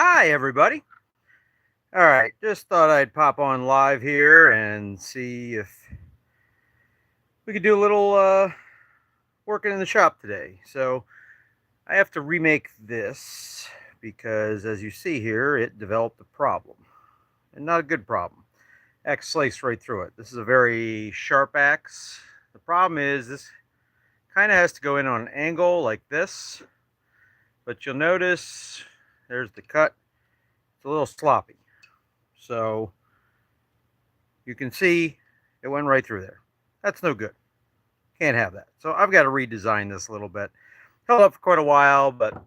Hi, everybody. All right, just thought I'd pop on live here and see if we could do a little working in the shop today. So I have to remake this because, as you see here, it developed a problem, and not a good problem. Axe sliced right through it. This is a very sharp axe. The problem is this kind of has to go in on an angle like this, but you'll notice there's the cut. It's a little sloppy. So you can see it went right through there. That's no good. Can't have that. So I've got to redesign this a little bit. Held up for quite a while, but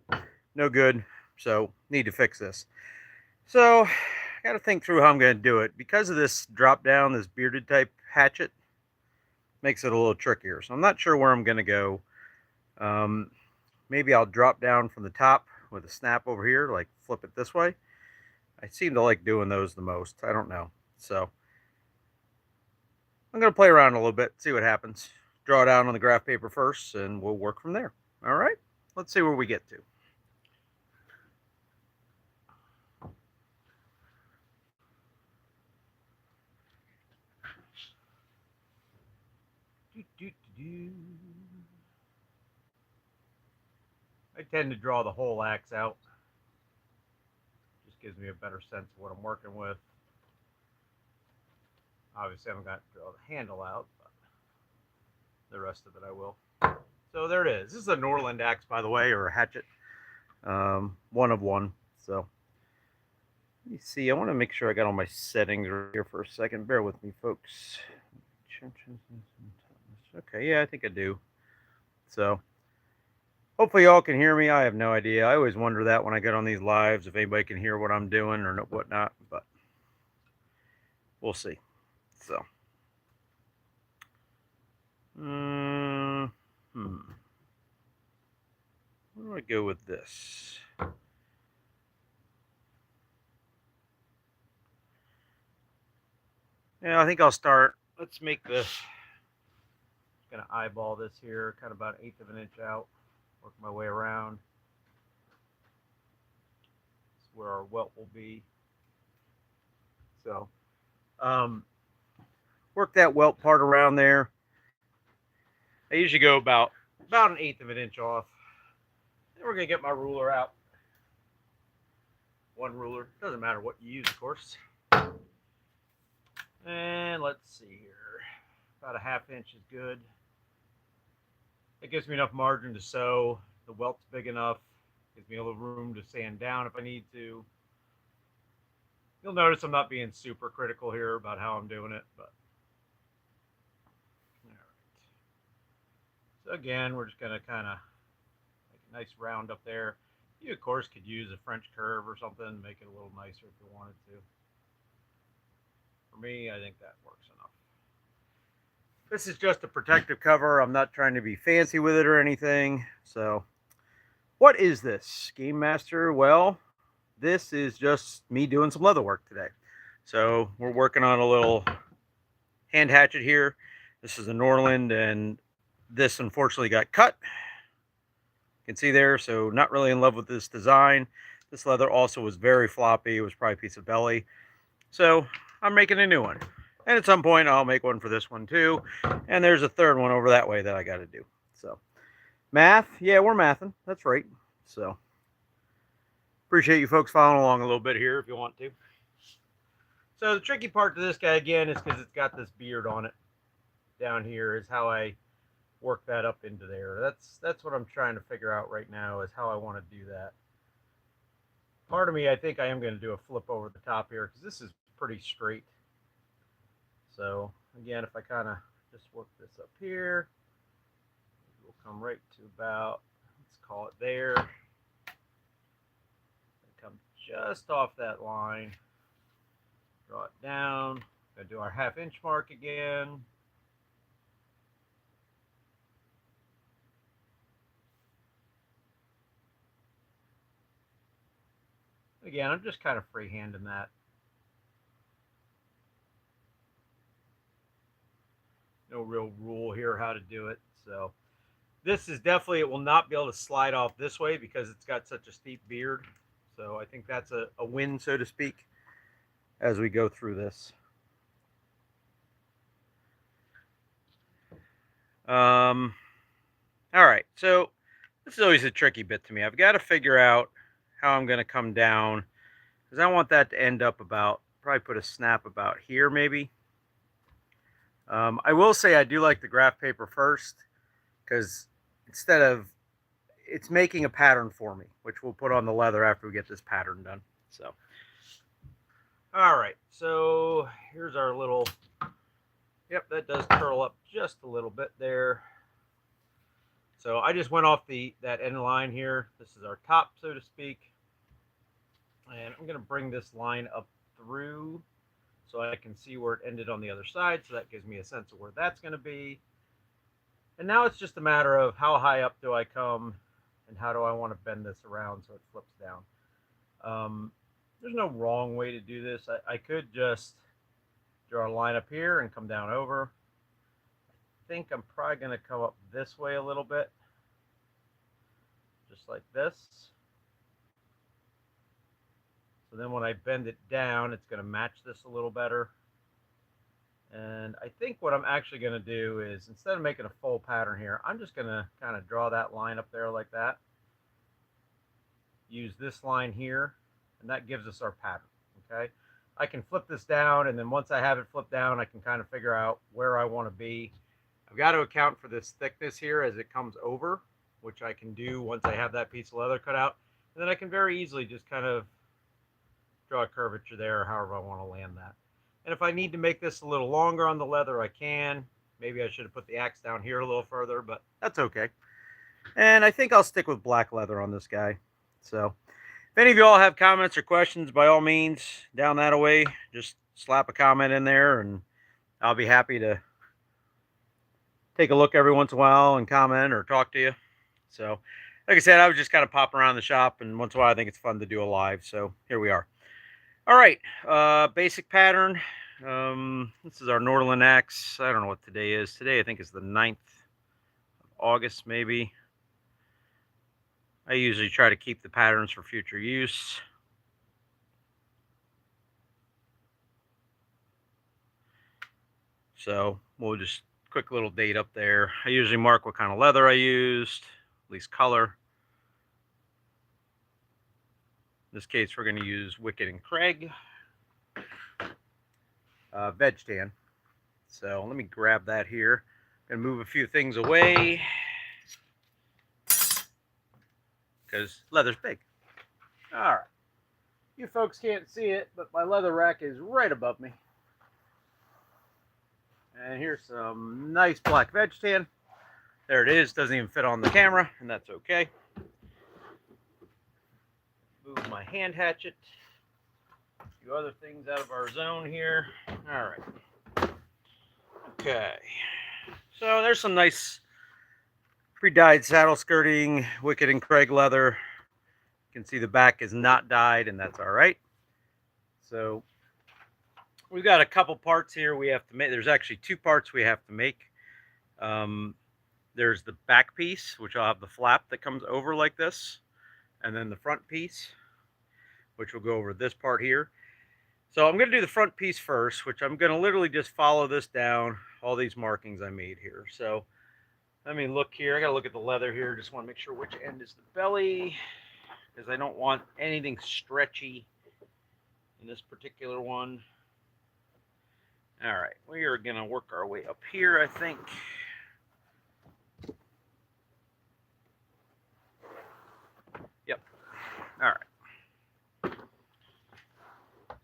no good. So need to fix this. So I got to think through how I'm going to do it. Because of this drop down, this bearded type hatchet, makes it a little trickier. So I'm not sure where I'm going to go. Maybe I'll drop down from the top with a snap over here, like flip it this way. I seem to like doing those the most. I don't know. So I'm going to play around a little bit, see what happens. Draw down on the graph paper first, and we'll work from there. All right, let's see where we get to. I tend to draw the whole axe out. Just gives me a better sense of what I'm working with. Obviously, I haven't got to draw the handle out, but the rest of it I will. So there it is. This is a Norland axe, by the way, or a hatchet. One of one. So let me see. I want to make sure I got all my settings right here for a second. Bear with me, folks. Okay, yeah, I think I do. So hopefully y'all can hear me. I have no idea. I always wonder that when I get on these lives, if anybody can hear what I'm doing or whatnot, but we'll see. So, where do I go with this? Yeah, I think I'll start. Let's make this. Gonna eyeball this here, kind of about 1/8 of an inch out. Work my way around. That's where our welt will be. So, work that welt part around there. I usually go about 1/8 of an inch off. Then we're gonna get my ruler out. One ruler, doesn't matter what you use, of course. And let's see here, about 1/2 inch is good. It gives me enough margin to sew. The welt's big enough. Gives me a little room to sand down if I need to. You'll notice I'm not being super critical here about how I'm doing it, but all right. So again, we're just gonna kind of make a nice round up there. You of course could use a French curve or something, make it a little nicer if you wanted to. For me, I think that works enough. This is just a protective cover. I'm not trying to be fancy with it or anything. So, what is this, Game Master? Well, this is just me doing some leather work today. So, we're working on a little hand hatchet here. This is a Norland, and this unfortunately got cut. You can see there, so not really in love with this design. This leather also was very floppy. It was probably a piece of belly. So, I'm making a new one. And at some point, I'll make one for this one too. And there's a third one over that way that I got to do. So, math. Yeah, we're mathing. That's right. So, appreciate you folks following along a little bit here if you want to. So, the tricky part to this guy, again, is because it's got this beard on it. Down here is how I work that up into there. That's what I'm trying to figure out right now, is how I want to do that. Part of me, I think I am going to do a flip over the top here, because this is pretty straight. So again, if I kind of just work this up here, we'll come right to about, let's call it there. Come just off that line, draw it down. Gonna do our 1/2 inch mark again. Again, I'm just kind of freehanding that. No real rule here how to do it. So this is definitely, it will not be able to slide off this way because it's got such a steep beard. So I think that's a win, so to speak, as we go through this. All right, so this is always a tricky bit to me. I've got to figure out how I'm going to come down, because I want that to end up about, probably put a snap about here maybe. I will say I do like the graph paper first, because instead of, it's making a pattern for me, which we'll put on the leather after we get this pattern done. So, all right, so here's our little, yep, that does curl up just a little bit there. So I just went off that end line here. This is our top, so to speak. And I'm going to bring this line up through so I can see where it ended on the other side. So that gives me a sense of where that's going to be. And now it's just a matter of how high up do I come and how do I want to bend this around so it flips down. There's no wrong way to do this. I could just draw a line up here and come down over. I think I'm probably going to come up this way a little bit, just like this. So then when I bend it down, it's going to match this a little better. And I think what I'm actually going to do is, instead of making a full pattern here, I'm just going to kind of draw that line up there like that. Use this line here, and that gives us our pattern, okay? I can flip this down, and then once I have it flipped down, I can kind of figure out where I want to be. I've got to account for this thickness here as it comes over, which I can do once I have that piece of leather cut out. And then I can very easily just kind of draw a curvature there, or however I want to land that. And if I need to make this a little longer on the leather, I can. Maybe I should have put the axe down here a little further, but that's okay. And I think I'll stick with black leather on this guy. So if any of you all have comments or questions, by all means, down that away, just slap a comment in there, and I'll be happy to take a look every once in a while and comment or talk to you. So, like I said, I was just kind of popping around the shop, and once in a while I think it's fun to do a live. So here we are. All right, basic pattern. This is our Norland axe. I don't know what today is. Today I think is the 9th of August, maybe. I usually try to keep the patterns for future use. So we'll just quick little date up there. I usually mark what kind of leather I used, at least color. In this case, we're going to use Wicked and Craig veg tan. So let me grab that here. I'm going to move a few things away because leather's big. All right. You folks can't see it, but my leather rack is right above me. And here's some nice black veg tan. There it is. Doesn't even fit on the camera, and that's okay. Move my hand hatchet. A few other things out of our zone here. All right. Okay. So there's some nice pre-dyed saddle skirting, Wicked and Craig leather. You can see the back is not dyed, and that's all right. So we've got a couple parts here we have to make. There's actually 2 parts we have to make. There's the back piece, which I'll have the flap that comes over like this, and then the front piece, which will go over this part here. So I'm going to do the front piece first, which I'm going to literally just follow this down, all these markings I made here. So let me look here. I got to look at the leather here. Just want to make sure which end is the belly, because I don't want anything stretchy in this particular one. All right, we are going to work our way up here, I think. Yep. All right.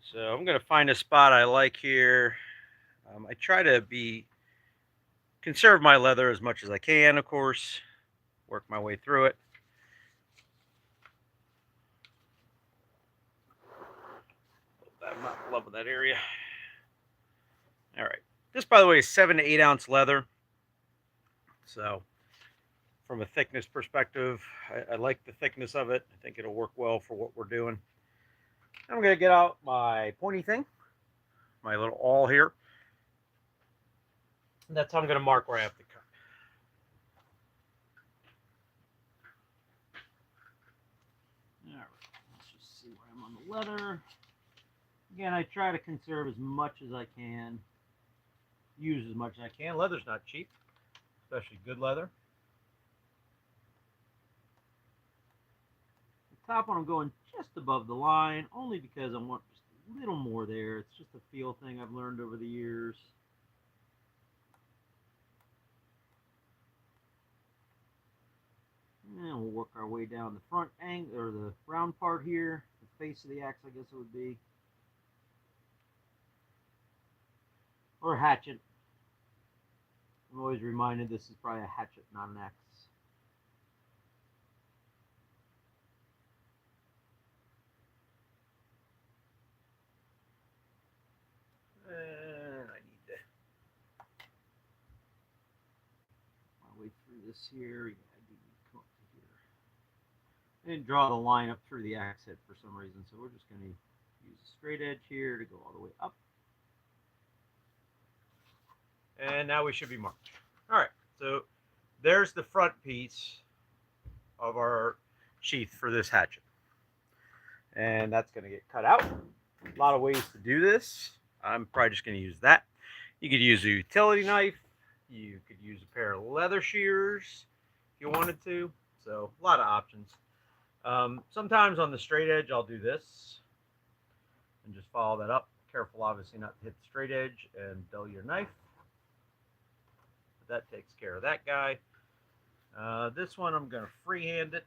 So I'm going to find a spot I like here. I try to conserve my leather as much as I can, of course. Work my way through it. I'm not in love with that area. All right. This, by the way, is 7 to 8 ounce leather. So from a thickness perspective, I like the thickness of it. I think it'll work well for what we're doing. I'm going to get out my pointy thing, my little awl here. And that's how I'm going to mark where I have to cut. All right, let's just see leather. Again, I try to conserve as much as I can, use as much as I can. Leather's not cheap, especially good leather. The top one I'm going just above the line, only because I want just a little more there. It's just a feel thing I've learned over the years. And we'll work our way down the front angle, or the round part here, the face of the axe, I guess it would be. Or a hatchet. I'm always reminded this is probably a hatchet, not an axe. And I need to my way through this here. Yeah, I do need to come up to here. I didn't draw the line up through the axe head for some reason, so we're just going to use a straight edge here to go all the way up. And now we should be marked. All right, so there's the front piece of our sheath for this hatchet. And that's going to get cut out. A lot of ways to do this. I'm probably just going to use that. You could use a utility knife. You could use a pair of leather shears if you wanted to. So a lot of options. Sometimes on the straight edge, I'll do this and just follow that up. Careful, obviously, not to hit the straight edge and dull your knife. But that takes care of that guy. This one, I'm going to freehand it.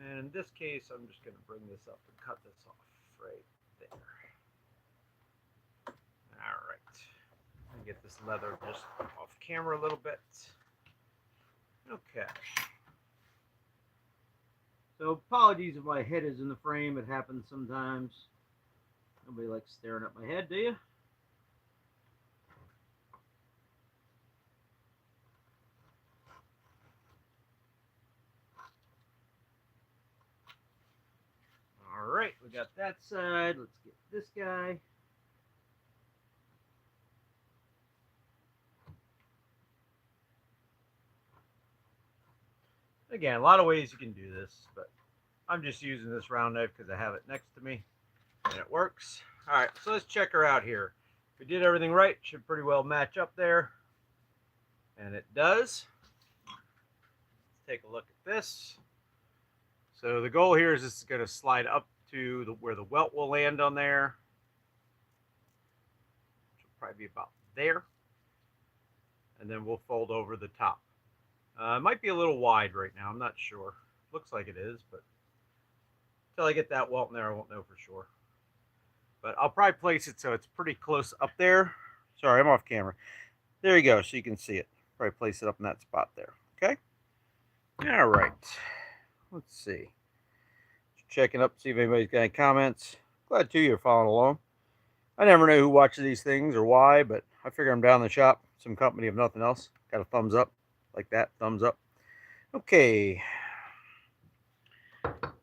And in this case, I'm just going to bring this up and cut this off right there. All right. Let me get this leather just off camera a little bit. Okay. So apologies if my head is in the frame. It happens sometimes. Nobody likes staring at my head, do you? All right, we got that side. Let's get this guy. Again, a lot of ways you can do this, but I'm just using this round knife because I have it next to me and it works. All right, so let's check her out here. If we did everything right, should pretty well match up there. And it does. Let's take a look at this. So the goal here is this is going to slide up to where the welt will land on there. Which will probably be about there. And then we'll fold over the top. It might be a little wide right now. I'm not sure. Looks like it is, but until I get that welt in there, I won't know for sure. But I'll probably place it so it's pretty close up there. Sorry, I'm off camera. There you go, so you can see it. Probably place it up in that spot there. Okay? All right. Let's see. Just checking up, see if anybody's got any comments. Glad you're following along. I never know who watches these things or why, but I figure I'm down in the shop, some company if nothing else. Got a thumbs up. Like that, thumbs up. Okay.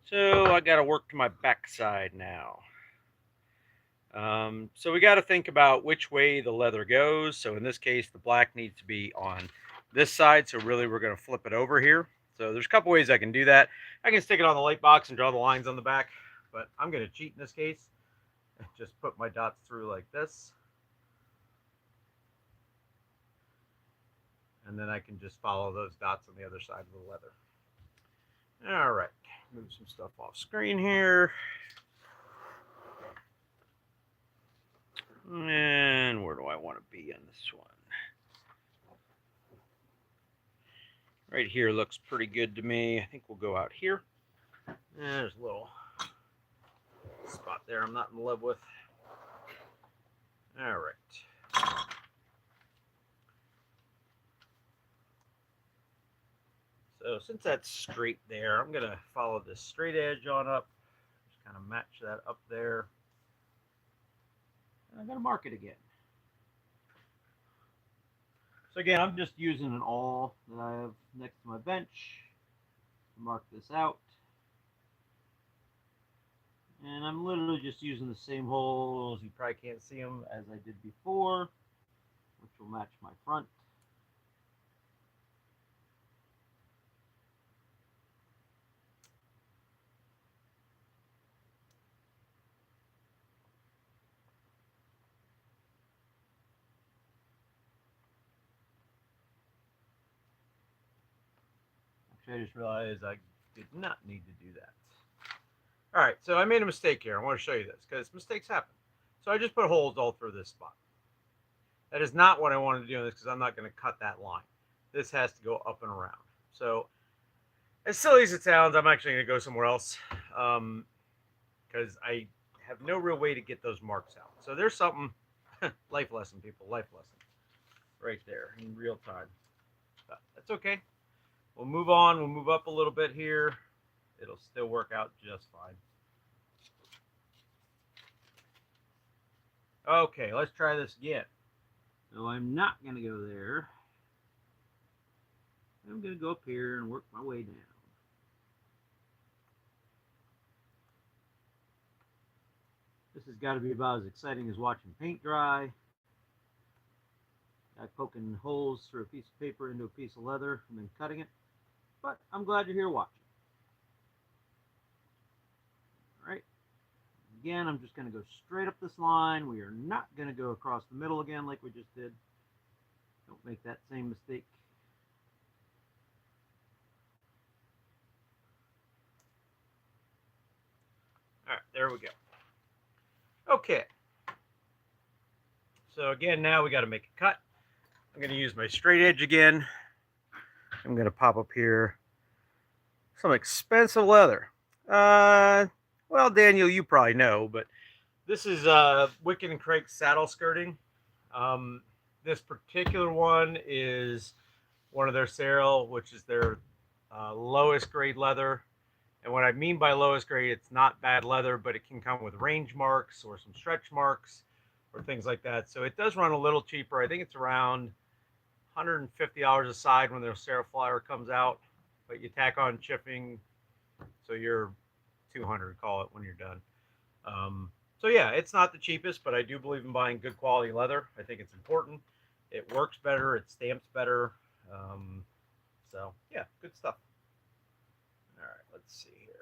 So I got to work to my backside now. So we got to think about which way the leather goes. So in this case, the black needs to be on this side. So really, we're going to flip it over here. So there's a couple ways I can do that. I can stick it on the light box and draw the lines on the back, but I'm going to cheat in this case. Just put my dots through like this. And then I can just follow those dots on the other side of the leather. All right, move some stuff off screen here. And where do I want to be on this one? Right here looks pretty good to me. I think we'll go out here. There's a little spot there I'm not in love with. All right. So since that's straight there, I'm going to follow this straight edge on up. Just kind of match that up there. And I'm going to mark it again. So again, I'm just using an awl that I have next to my bench to mark this out. And I'm literally just using the same holes, you probably can't see them, as I did before, which will match my front. which I just realized I did not need to do that. All right, so I made a mistake here. I want to show you this because mistakes happen. So I just put holes all through this spot. That is not what I wanted to do in this because I'm not going to cut that line. This has to go up and around. So as silly as it sounds, I'm actually going to go somewhere else because I have no real way to get those marks out. So there's something, life lesson, people, life lesson, right there in real time. But that's okay. We'll move on. We'll move up a little bit here. It'll still work out just fine. Okay, let's try this again. So I'm not going to go there. I'm going to go up here and work my way down. This has got to be about as exciting as watching paint dry. Like poking holes through a piece of paper into a piece of leather and then cutting it. But I'm glad you're here watching. All right. Again, I'm just going to go straight up this line. We are not going to go across the middle again like we just did. Don't make that same mistake. All right, there we go. Okay. So again, now we got to make a cut. I'm going to use my straight edge again. I'm going to pop up here some expensive leather. Well, Daniel, you probably know, but this is Wicked and Craig saddle skirting. This particular one is one of their Cerel, which is their lowest grade leather. And what I mean by lowest grade, it's not bad leather, but it can come with range marks or some stretch marks or things like that. So it does run a little cheaper. I think it's around $150 a side when their Cerel Flyer comes out, but you tack on chipping, so you're 200, call it, when you're done. So yeah, it's not the cheapest, but I do believe in buying good quality leather. I think it's important. It works better. It stamps better. So yeah, good stuff. All right, let's see here.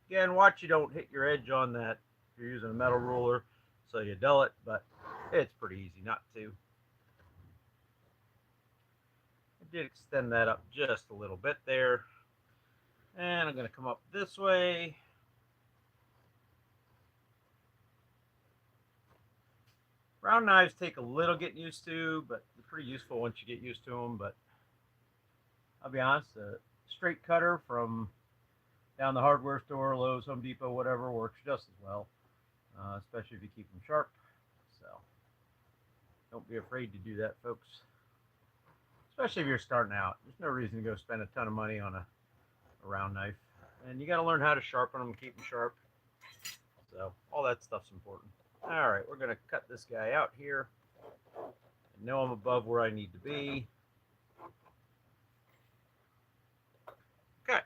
Again, watch you don't hit your edge on that if you're using a metal ruler, so you dull it, but it's pretty easy not to. I did extend that up just a little bit there. And I'm going to come up this way. Round knives take a little getting used to, but they're pretty useful once you get used to them. But I'll be honest, a straight cutter from down the hardware store, Lowe's, Home Depot, whatever, works just as well, especially if you keep them sharp. So don't be afraid to do that, folks. Especially if you're starting out. There's no reason to go spend a ton of money on a round knife. And you got to learn how to sharpen them and keep them sharp. So all that stuff's important. All right, we're going to cut this guy out here. I know I'm above where I need to be. Okay.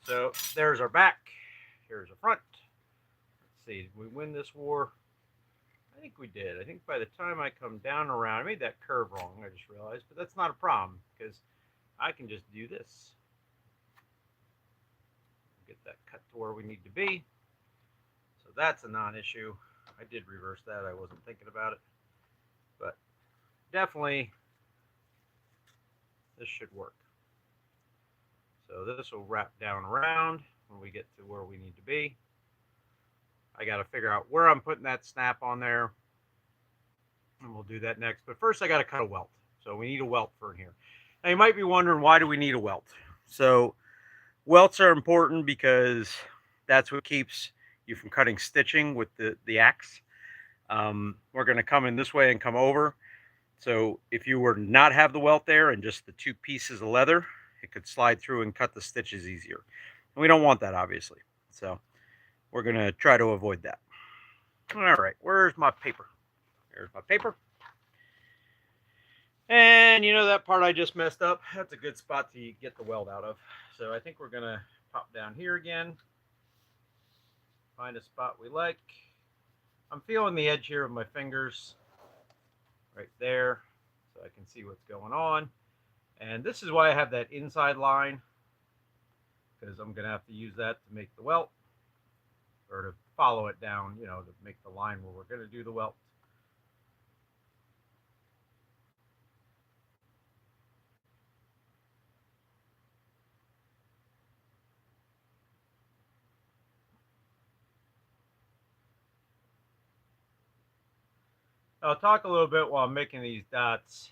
So there's our back. Here's our front. Let's see, did we win this war? I think we did. I think by the time I come down around, I made that curve wrong, I just realized, but that's not a problem because I can just do this. Get that cut to where we need to be. So that's a non-issue. I did reverse that. I wasn't thinking about it. But definitely this should work. So this will wrap down around when we get to where we need to be. I got to figure out where I'm putting that snap on there. And we'll do that next. But first I got to cut a welt. So we need a welt for in here. Now you might be wondering, why do we need a welt? So welts are important because that's what keeps you from cutting stitching with the axe. We're going to come in this way and come over. So if you were to not have the welt there and just the two pieces of leather, it could slide through and cut the stitches easier. And we don't want that, obviously. So we're going to try to avoid that. All right, where's my paper? There's my paper. And you know that part I just messed up? That's a good spot to get the weld out of. So I think we're going to pop down here again. Find a spot we like. I'm feeling the edge here with my fingers right there so I can see what's going on. And this is why I have that inside line, because I'm going to have to use that to make the welt, or to follow it down, you know, to make the line where we're going to do the welt. I'll talk a little bit while I'm making these dots.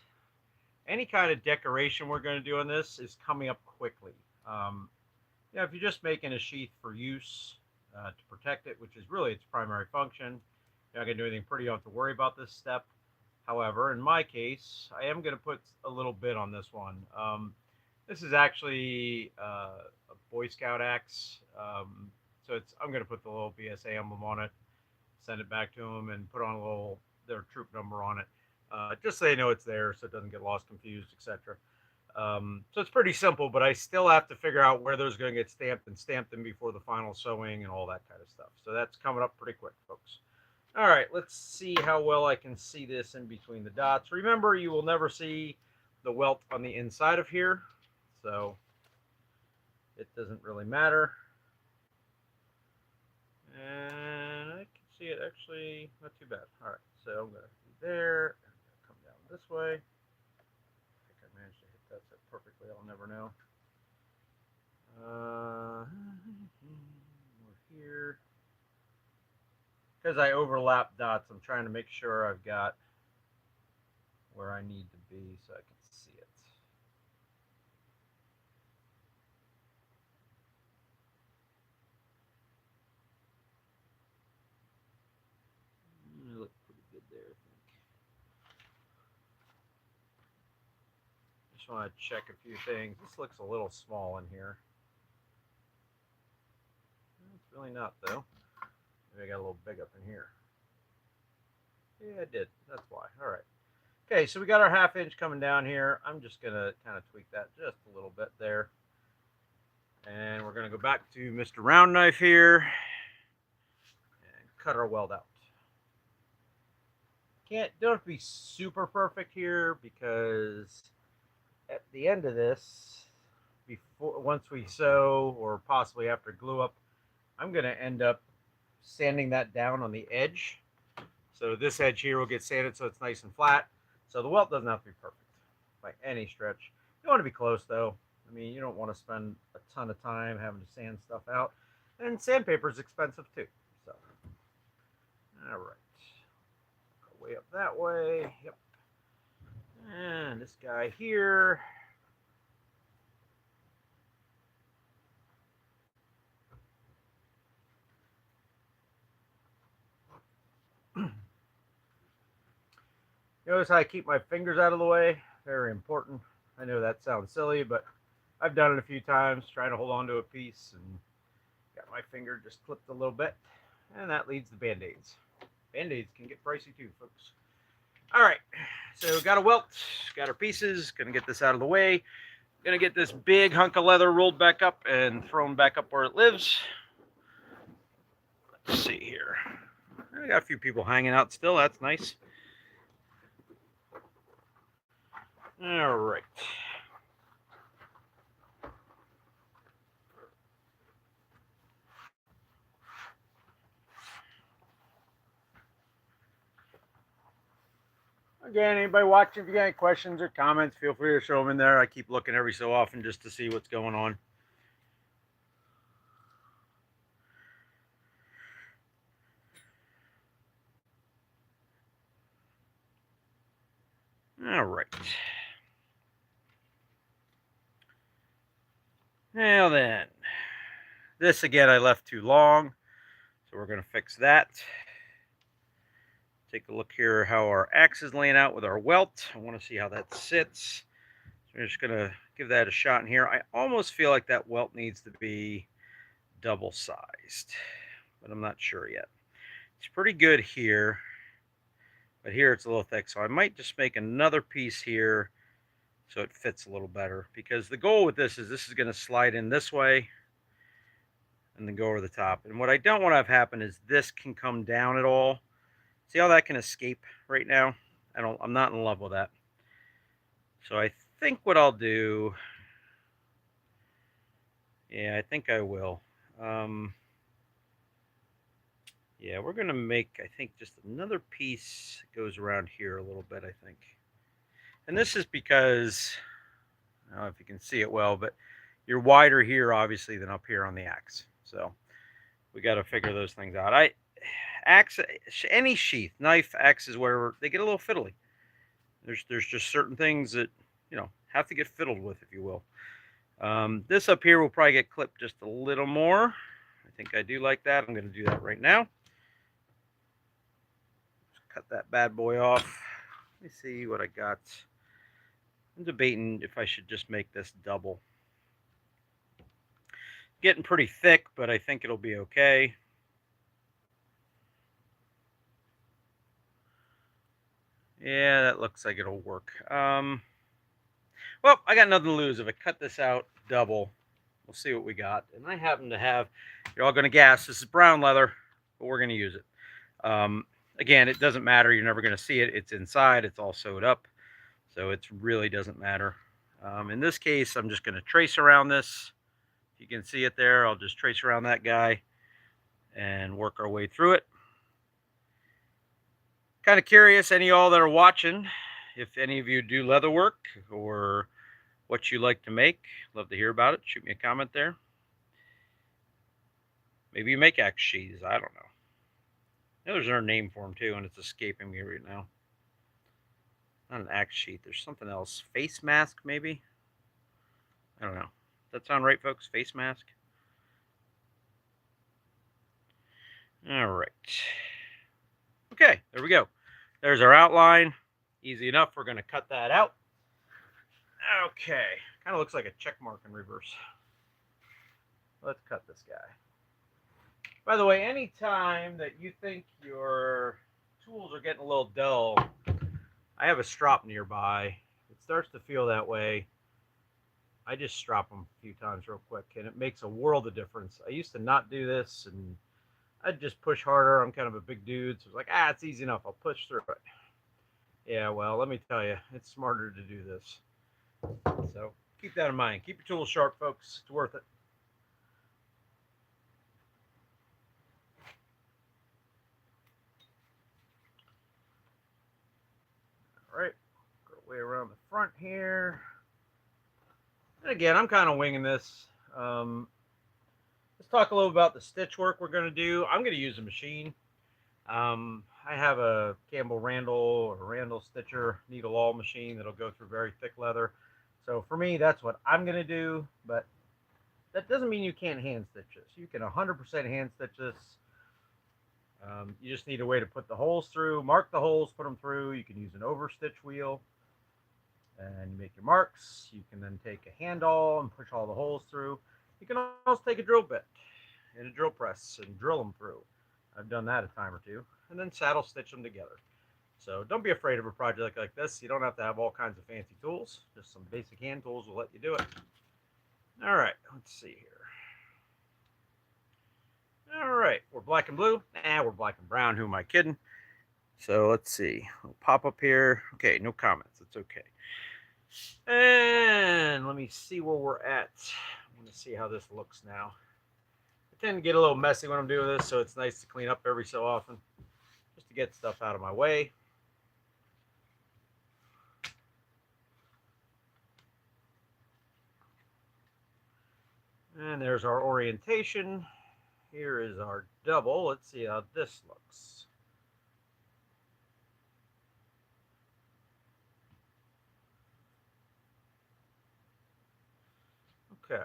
Any kind of decoration we're going to do on this is coming up quickly. If you're just making a sheath for use to protect it, which is really its primary function, you're not going to do anything pretty. You don't have to worry about this step. However, in my case, I am going to put a little bit on this one. This is actually a Boy Scout axe, so I'm going to put the little BSA emblem on it, send it back to them, and put on their troop number on it, just so they know it's there, so it doesn't get lost, confused, etc. So it's pretty simple, but I still have to figure out where those are going to get stamped and stamp them before the final sewing and all that kind of stuff. So that's coming up pretty quick, folks. All right, let's see how well I can see this in between the dots. Remember, you will never see the welt on the inside of here, so it doesn't really matter. And I can see it actually not too bad. All right, so I'm going to be there, and I'm going to come down this way. I think I managed to hit that so perfectly, I'll never know. We're here. Because I overlap dots, I'm trying to make sure I've got where I need to be so I can see it. It looked pretty good there, I think. Just want to check a few things. This looks a little small in here. It's really not, though. Maybe I got a little big up in here. Yeah, I did. That's why. All right. Okay, so we got our 1/2 inch coming down here. I'm just going to kind of tweak that just a little bit there. And we're going to go back to Mr. Round Knife here and cut our weld out. Don't have to be super perfect here, because at the end of this, once we sew or possibly after glue up, I'm going to end up sanding that down on the edge. So this edge here will get sanded so it's nice and flat. So the welt doesn't have to be perfect by any stretch. You want to be close, though. I mean, you don't want to spend a ton of time having to sand stuff out. And sandpaper is expensive too. So, all right. Go way up that way. Yep. And this guy here. Notice how I keep my fingers out of the way. Very important. I know that sounds silly, but I've done it a few times trying to hold on to a piece and got my finger just clipped a little bit, and that leads to band-aids. Band-aids can get pricey too, folks. All right, so got a welt, got our pieces, gonna get this out of the way. Gonna get this big hunk of leather rolled back up and thrown back up where it lives. Let's see here. I got a few people hanging out still, that's nice. All right. Again, anybody watching, if you got any questions or comments, feel free to show them in there. I keep looking every so often just to see what's going on. All right. Now then, this again I left too long, so we're going to fix that. Take a look here how our axe is laying out with our welt. I want to see how that sits. So I'm just going to give that a shot in here. I almost feel like that welt needs to be double sized, but I'm not sure yet. It's pretty good here, but here it's a little thick, so I might just make another piece here so it fits a little better, because the goal with this is going to slide in this way and then go over the top. And what I don't want to have happen is this can come down at all. See how that can escape right now? I'm not in love with that. So I think what I'll do, yeah, I think I will. Yeah, we're going to make, I think, just another piece that goes around here a little bit, I think. And this is because, I don't know if you can see it well, but you're wider here, obviously, than up here on the axe. So we got to figure those things out. axe, any sheath, knife, axes, whatever, they get a little fiddly. There's just certain things that, you know, have to get fiddled with, if you will. This up here will probably get clipped just a little more. I think I do like that. I'm going to do that right now. Just cut that bad boy off. Let me see what I got. I'm debating if I should just make this double. Getting pretty thick, but I think it'll be okay. Yeah, that looks like it'll work. Well, I got nothing to lose. If I cut this out double, we'll see what we got. And I happen to have, you're all going to guess, this is brown leather, but we're going to use it. Again, it doesn't matter. You're never going to see it. It's inside. It's all sewed up. So it really doesn't matter. In this case, I'm just going to trace around this. If you can see it there, I'll just trace around that guy and work our way through it. Kind of curious, any of y'all that are watching, if any of you do leather work or what you like to make. Love to hear about it. Shoot me a comment there. Maybe you make axe sheaths. I don't know. There's another name for them too, and it's escaping me right now. Not an axe sheath. There's something else. Face mask, maybe? I don't know. Does that sound right, folks? Face mask? All right. Okay, there we go. There's our outline. Easy enough. We're going to cut that out. Okay. Kind of looks like a check mark in reverse. Let's cut this guy. By the way, anytime that you think your tools are getting a little dull, I have a strop nearby. It starts to feel that way. I just strop them a few times real quick, and it makes a world of difference. I used to not do this, and I'd just push harder. I'm kind of a big dude, so it's like, it's easy enough. I'll push through it. Yeah, well, let me tell you, it's smarter to do this. So keep that in mind. Keep your tools sharp, folks. It's worth it. All right, go way around the front here. And again, I'm kind of winging this. Let's talk a little about the stitch work we're going to do. I'm going to use a machine. I have a Campbell Randall or Randall Stitcher needle awl machine that'll go through very thick leather. So for me, that's what I'm going to do. But that doesn't mean you can't hand stitch this. You can 100% hand stitch this. You just need a way to put the holes through, mark the holes, put them through. You can use an overstitch wheel and you make your marks. You can then take a hand awl and push all the holes through. You can also take a drill bit and a drill press and drill them through. I've done that a time or two, and then saddle stitch them together. So don't be afraid of a project like this. You don't have to have all kinds of fancy tools. Just some basic hand tools will let you do it. All right, let's see here. All right, we're black and blue. We're black and brown. Who am I kidding? So let's see. We'll pop up here. Okay, no comments. It's okay. And let me see where we're at. I want to see how this looks now. I tend to get a little messy when I'm doing this, so it's nice to clean up every so often, just to get stuff out of my way. And there's our orientation. Here is our double. Let's see how this looks. Okay.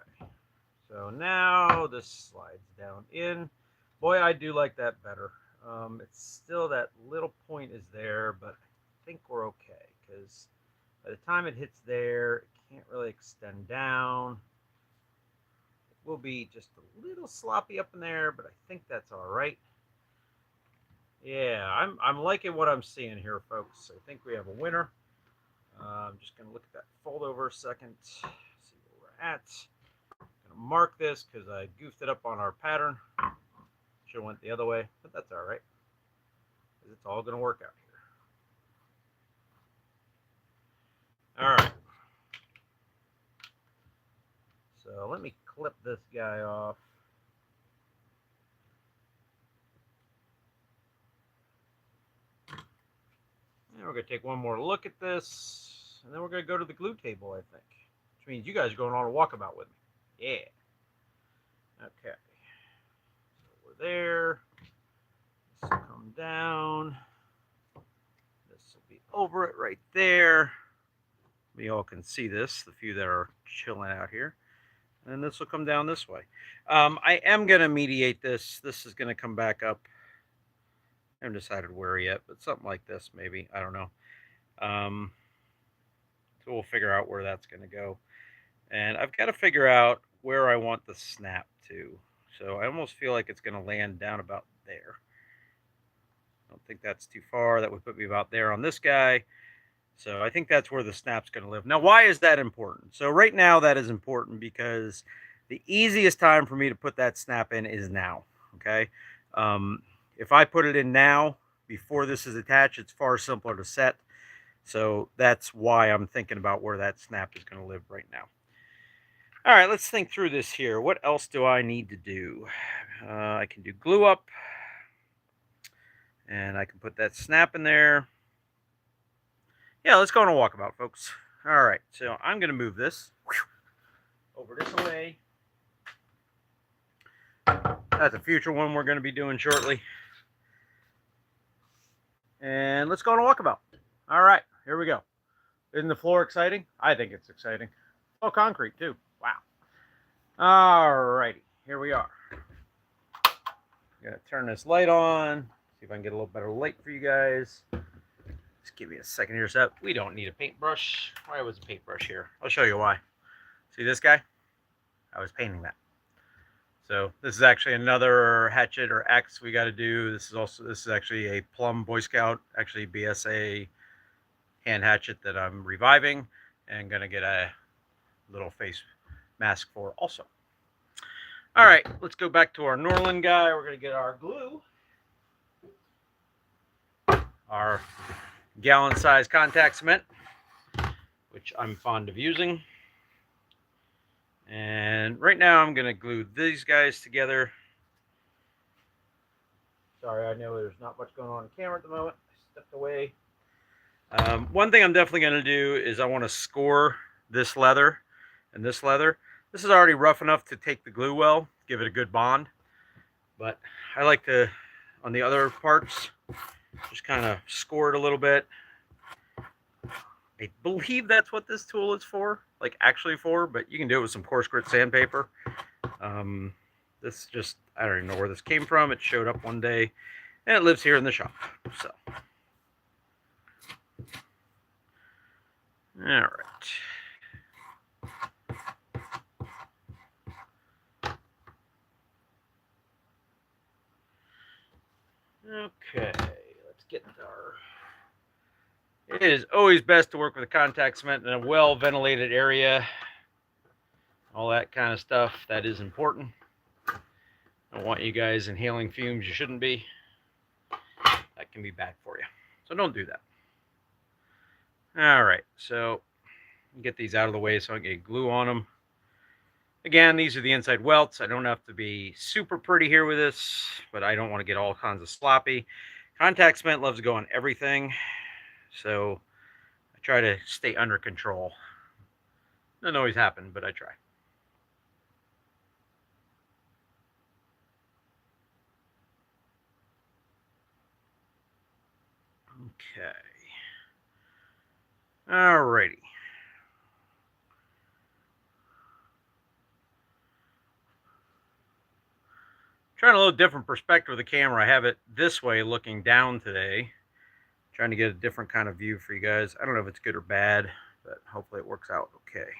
So now this slides down in. Boy, I do like that better. It's still that little point is there, but I think we're okay because by the time it hits there, it can't really extend down. It will be just a little sloppy up in there, but I think that's all right. Yeah, I'm liking what I'm seeing here, folks. I think we have a winner. I'm just going to look at that fold over a second, see where we're at. Mark this because I goofed it up on our pattern. Should have went the other way, but that's all right. It's all going to work out here. All right. So let me clip this guy off. And we're going to take one more look at this, and then we're going to go to the glue table, I think, which means you guys are going on a walkabout with me. Yeah. Okay. So we're there. This will come down. This will be over it right there. You all can see this, the few that are chilling out here. And this will come down this way. I am going to mediate this. This is going to come back up. I haven't decided where yet, but something like this maybe. I don't know. So we'll figure out where that's going to go. And I've got to figure out where I want the snap to. So I almost feel like it's going to land down about there. I don't think that's too far. That would put me about there on this guy. So I think that's where the snap's going to live. Now, why is that important? So right now that is important because the easiest time for me to put that snap in is now, okay? If I put it in now, before this is attached, it's far simpler to set. So that's why I'm thinking about where that snap is going to live right now. All right, let's think through this here. What else do I need to do? I can do glue up. And I can put that snap in there. Yeah, let's go on a walkabout, folks. All right, so I'm going to move this over this way. That's a future one we're going to be doing shortly. And let's go on a walkabout. All right, here we go. Isn't the floor exciting? I think it's exciting. Oh, concrete too. Wow. All righty, here we are. I'm going to turn this light on. See if I can get a little better light for you guys. Just give me a second here. So we don't need a paintbrush. Why was a paintbrush here? I'll show you why. See this guy? I was painting that. So this is actually another hatchet or axe we got to do. This is actually a Plum Boy Scout, actually BSA hand hatchet that I'm reviving and gonna get a little face mask for also. All right, let's go back to our Norland guy. We're gonna get our glue, our gallon size contact cement, which I'm fond of using. And right now I'm going to glue these guys together. Sorry, I know there's not much going on camera at the moment. I stepped away. One thing I'm definitely going to do is I want to score this leather and this leather. This is already rough enough to take the glue well, give it a good bond. But I like to, on the other parts, just kind of score it a little bit. I believe that's what this tool is for, like actually for, but you can do it with some coarse grit sandpaper. This just, I don't even know where this came from. It showed up one day and it lives here in the shop. So, all right. Okay, let's get our... It is always best to work with a contact cement in a well-ventilated area. All that kind of stuff, that is important. I don't want you guys inhaling fumes you shouldn't be. That can be bad for you. So don't do that. All right, so get these out of the way so I can get glue on them. Again, these are the inside welts. I don't have to be super pretty here with this, but I don't want to get all kinds of sloppy. Contact cement loves to go on everything. So I try to stay under control. Doesn't always happen, but I try. Okay. Alrighty. Trying a little different perspective of the camera. I have it this way looking down today. Trying to get a different kind of view for you guys. I don't know if it's good or bad, but hopefully it works out okay.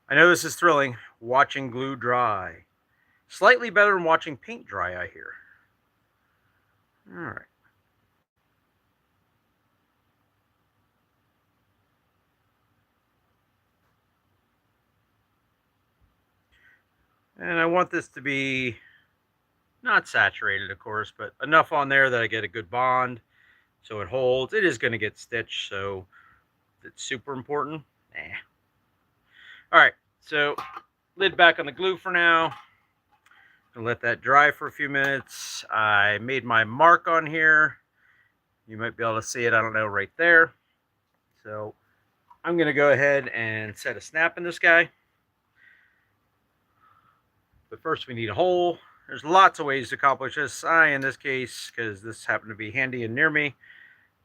I know this is thrilling, watching glue dry. Slightly better than watching paint dry, I hear. All right. And I want this to be not saturated, of course, but enough on there that I get a good bond so it holds. It is going to get stitched, so it's super important. Nah. All right, so lid back on the glue for now. Gonna let that dry for a few minutes. I made my mark on here. You might be able to see it, I don't know, right there. So I'm going to go ahead and set a snap in this guy. But first we need a hole. There's lots of ways to accomplish this. In this case, because this happened to be handy and near me,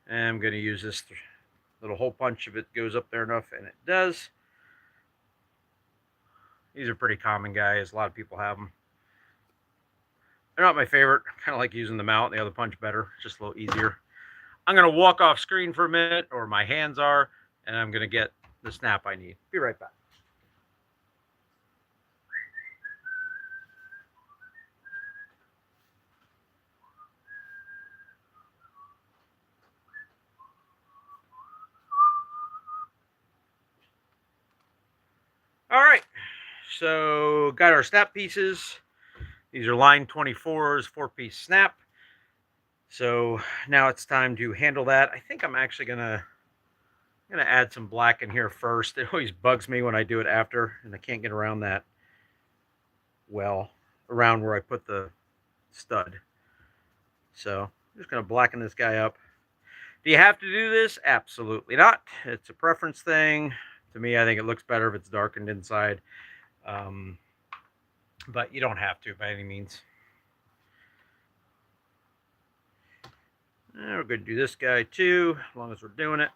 I'm going to use this little hole punch if it goes up there enough, and it does. These are pretty common, guys. A lot of people have them. They're not my favorite. I kind of like using the mallet and the other punch better. It's just a little easier. I'm going to walk off screen for a minute, or my hands are, and I'm going to get the snap I need. Be right back. All right, so got our snap pieces. These are line 24s, 4-piece snap. So now it's time to handle that. I think I'm actually gonna add some black in here first. It always bugs me when I do it after, and I can't get around that well, around where I put the stud. So I'm just gonna blacken this guy up. Do you have to do this? Absolutely not. It's a preference thing. To me, I think it looks better if it's darkened inside. But you don't have to by any means. And we're going to do this guy too, as long as we're doing it.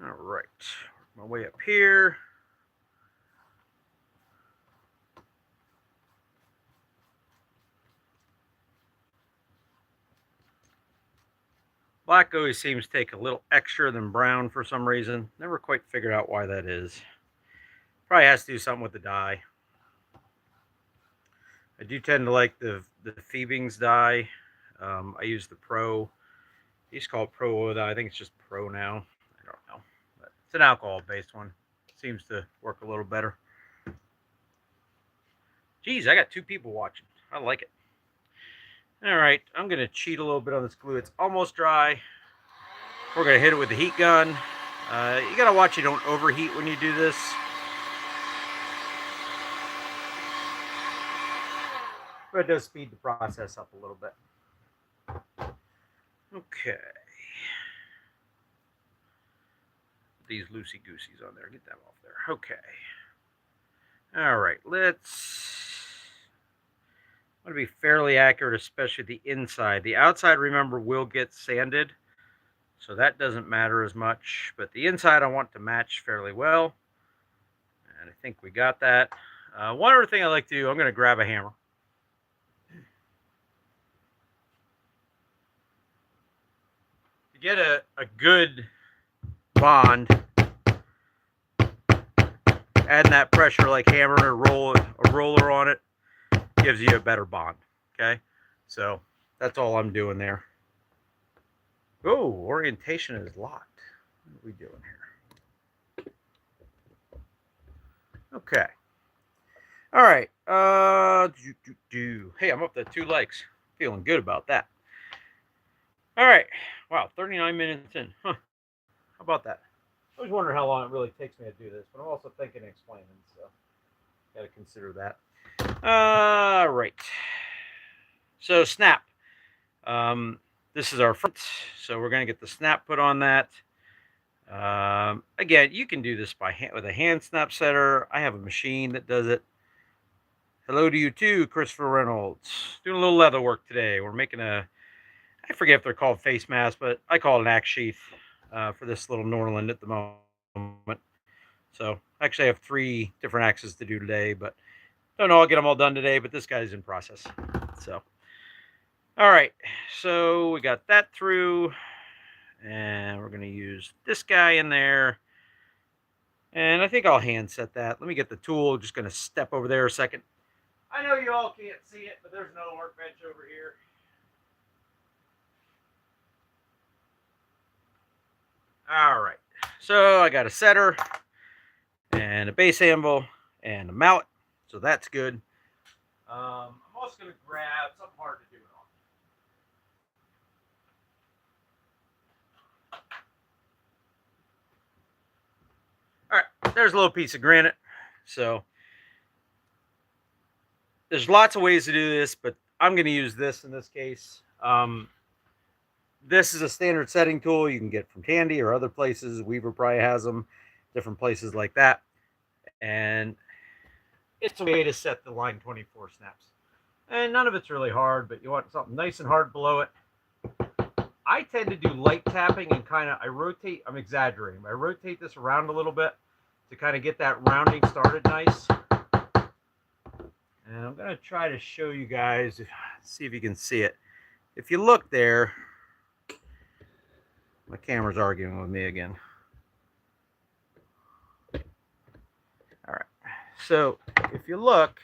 All right, work my way up here. Black always seems to take a little extra than brown for some reason. Never quite figured out why that is. Probably has to do something with the dye. I do tend to like the Phoebings dye. I use the Pro. It used to call it Pro dye. I think it's just Pro now. I don't know. But it's an alcohol-based one. Seems to work a little better. Geez, I got 2 people watching. I like it. All right, I'm going to cheat a little bit on this glue. It's almost dry. We're going to hit it with the heat gun. You got to watch you don't overheat when you do this. But it does speed the process up a little bit. Okay. These loosey-gooseys on there. Get them off there. Okay. All right, I want to be fairly accurate, especially the inside. The outside, remember, will get sanded, so that doesn't matter as much. But the inside, I want to match fairly well, and I think we got that. One other thing I like to do, I'm going to grab a hammer. To get a good bond, adding that pressure like hammering a roller on it gives you a better bond. Okay, so that's all I'm doing there. Oh, orientation is locked. What are we doing here? Okay. All right. Hey, I'm up to 2 likes. Feeling good about that. All right. Wow, 39 minutes in. Huh. How about that? I always wonder how long it really takes me to do this, but I'm also thinking and explaining, so got to consider that. All right. So snap. This is our front, so we're going to get the snap put on that. Again, you can do this by hand with a hand snap setter. I have a machine that does it. Hello to you too, Christopher Reynolds. Doing a little leather work today. We're making I forget if they're called face masks, but I call it an axe sheath for this little Norland at the moment. So actually I have 3 different axes to do today, but don't know I'll get them all done today, but this guy's in process. So, all right, so we got that through, and we're going to use this guy in there. And I think I'll hand set that. Let me get the tool. Just going to step over there a second. I know you all can't see it, but there's no workbench over here. All right, so I got a setter and a base anvil and a mallet, so that's good. I'm also going to grab something hard to do it on. All right, there's a little piece of granite. So there's lots of ways to do this, but I'm going to use this in this case. This is a standard setting tool you can get from Tandy or other places. Weaver probably has them, different places like that. And it's a way to set the line 24 snaps. And none of it's really hard, but you want something nice and hard below it. I tend to do light tapping and I rotate, I'm exaggerating, but I rotate this around a little bit to kind of get that rounding started nice. And I'm going to try to show you guys, see if you can see it. If you look there, my camera's arguing with me again. All right, so if you look,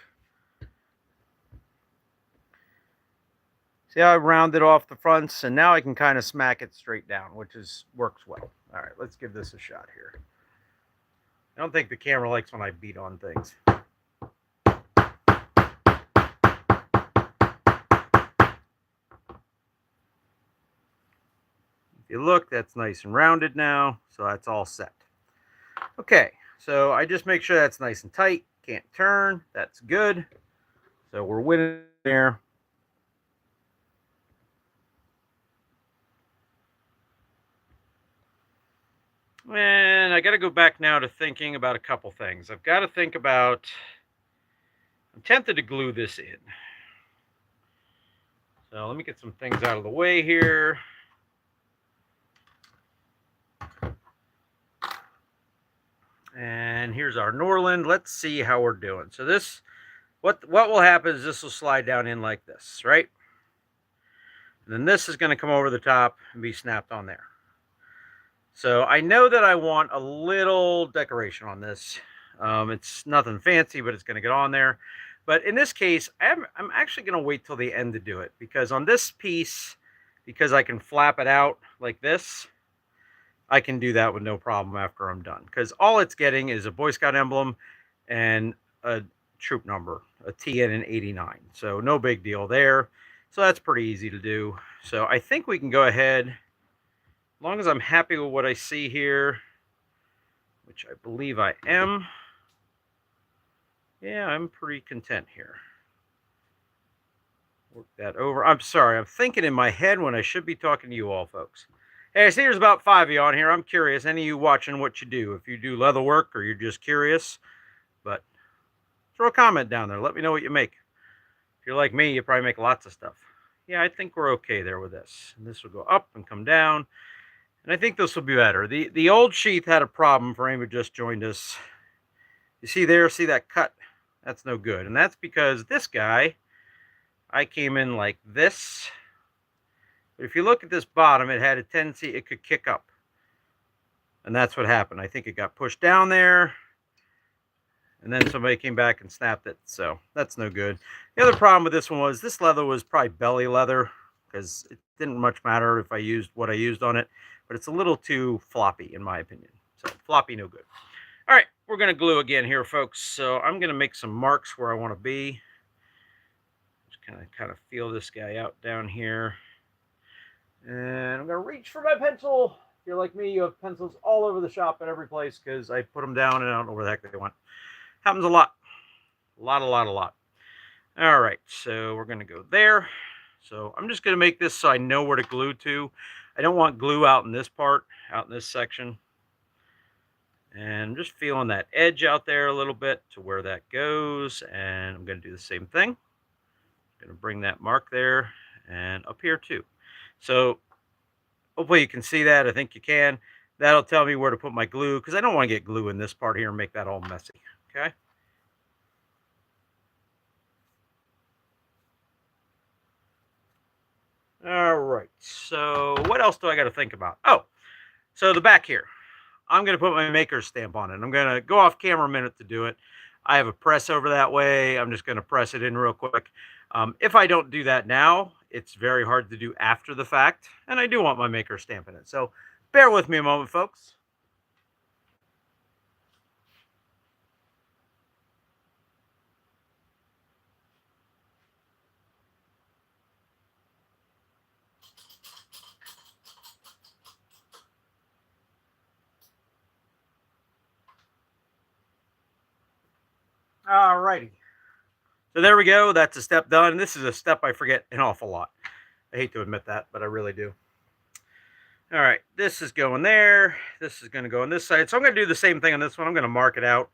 see how I rounded off the fronts, and now I can kind of smack it straight down, which works well. All right, let's give this a shot here. I don't think the camera likes when I beat on things. If you look, that's nice and rounded now, so that's all set. Okay, so I just make sure that's nice and tight, can't turn, that's good. So we're winning there. And I got to go back now to thinking about a couple things. I've got to think about, I'm tempted to glue this in. So let me get some things out of the way here. And here's our Norland. Let's see how we're doing. So this, what will happen is this will slide down in like this, right? And then this is going to come over the top and be snapped on there. So I know that I want a little decoration on this. It's nothing fancy, but it's going to get on there. But in this case, I'm actually going to wait till the end to do it, because on this piece, because I can flap it out like this, I can do that with no problem after I'm done. Because all it's getting is a Boy Scout emblem and a troop number, a TN and 89. So no big deal there. So that's pretty easy to do. So I think we can go ahead, as long as I'm happy with what I see here, which I believe I am. Yeah, I'm pretty content here. Work that over. I'm sorry, I'm thinking in my head when I should be talking to you all, folks. Hey, I see there's about 5 of you on here. I'm curious, any of you watching what you do, if you do leather work or you're just curious. But throw a comment down there. Let me know what you make. If you're like me, you probably make lots of stuff. Yeah, I think we're okay there with this. And this will go up and come down. And I think this will be better. The old sheath had a problem for anyone who just joined us. You see there, see that cut? That's no good. And that's because this guy, I came in like this. But if you look at this bottom, it had a tendency, it could kick up. And that's what happened. I think it got pushed down there. And then somebody came back and snapped it. So that's no good. The other problem with this one was this leather was probably belly leather, because it didn't much matter if I used what I used on it. But it's a little too floppy, in my opinion. So floppy, no good. All right, we're going to glue again here, folks. So I'm going to make some marks where I want to be. Just kind of feel this guy out down here. And I'm going to reach for my pencil. If you're like me, you have pencils all over the shop at every place because I put them down and I don't know where the heck they went. Happens a lot. A lot. All right, so we're going to go there. So I'm just going to make this so I know where to glue to. I don't want glue out in this part, out in this section. And I'm just feeling that edge out there a little bit to where that goes. And I'm going to do the same thing. I'm going to bring that mark there and up here too. So hopefully you can see that. I think you can. That'll tell me where to put my glue, because I don't want to get glue in this part here and make that all messy. Okay. All right. So what else do I got to think about? Oh, so the back here. I'm going to put my maker's stamp on it. I'm going to go off camera a minute to do it. I have a press over that way. I'm just going to press it in real quick. If I don't do that now, it's very hard to do after the fact. And I do want my maker stamp in it. So bear with me a moment, folks. All righty. So there we go. That's a step done. This is a step I forget an awful lot. I hate to admit that, but I really do. All right, this is going there. This is going to go on this side. So I'm going to do the same thing on this one. I'm going to mark it out.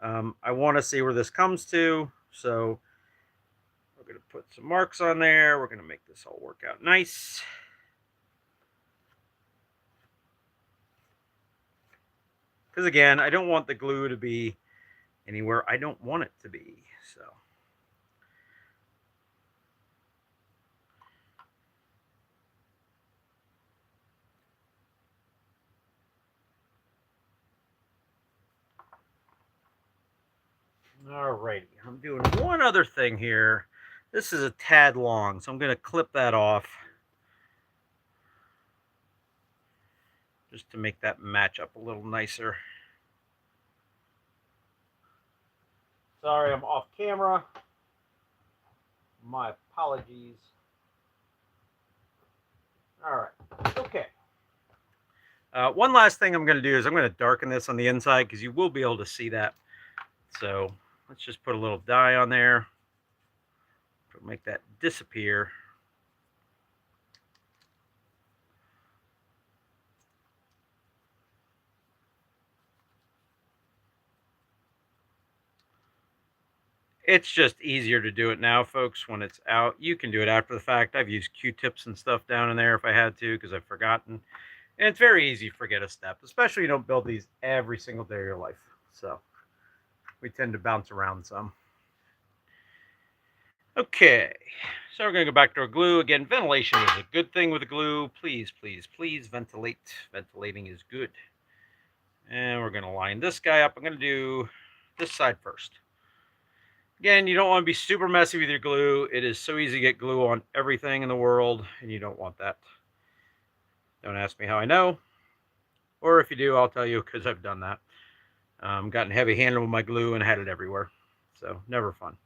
I want to see where this comes to. So we're going to put some marks on there. We're going to make this all work out nice. Because again, I don't want the glue to be anywhere I don't want it to be. So. Alrighty, I'm doing one other thing here. This is a tad long, so I'm going to clip that off just to make that match up a little nicer. Sorry, I'm off camera. My apologies. All right, okay. One last thing I'm going to do is I'm going to darken this on the inside because you will be able to see that. So let's just put a little dye on there to make that disappear. It's just easier to do it now, folks, when it's out. You can do it after the fact. I've used Q-tips and stuff down in there if I had to because I've forgotten. And it's very easy to forget a step, especially you don't build these every single day of your life. So we tend to bounce around some. Okay, so we're going to go back to our glue. Again, ventilation is a good thing with the glue. Please, please, please ventilate. Ventilating is good. And we're going to line this guy up. I'm going to do this side first. Again, you don't want to be super messy with your glue. It is so easy to get glue on everything in the world, and you don't want that. Don't ask me how I know. Or if you do, I'll tell you because I've done that. Gotten heavy-handed with my glue and had it everywhere. So, never fun.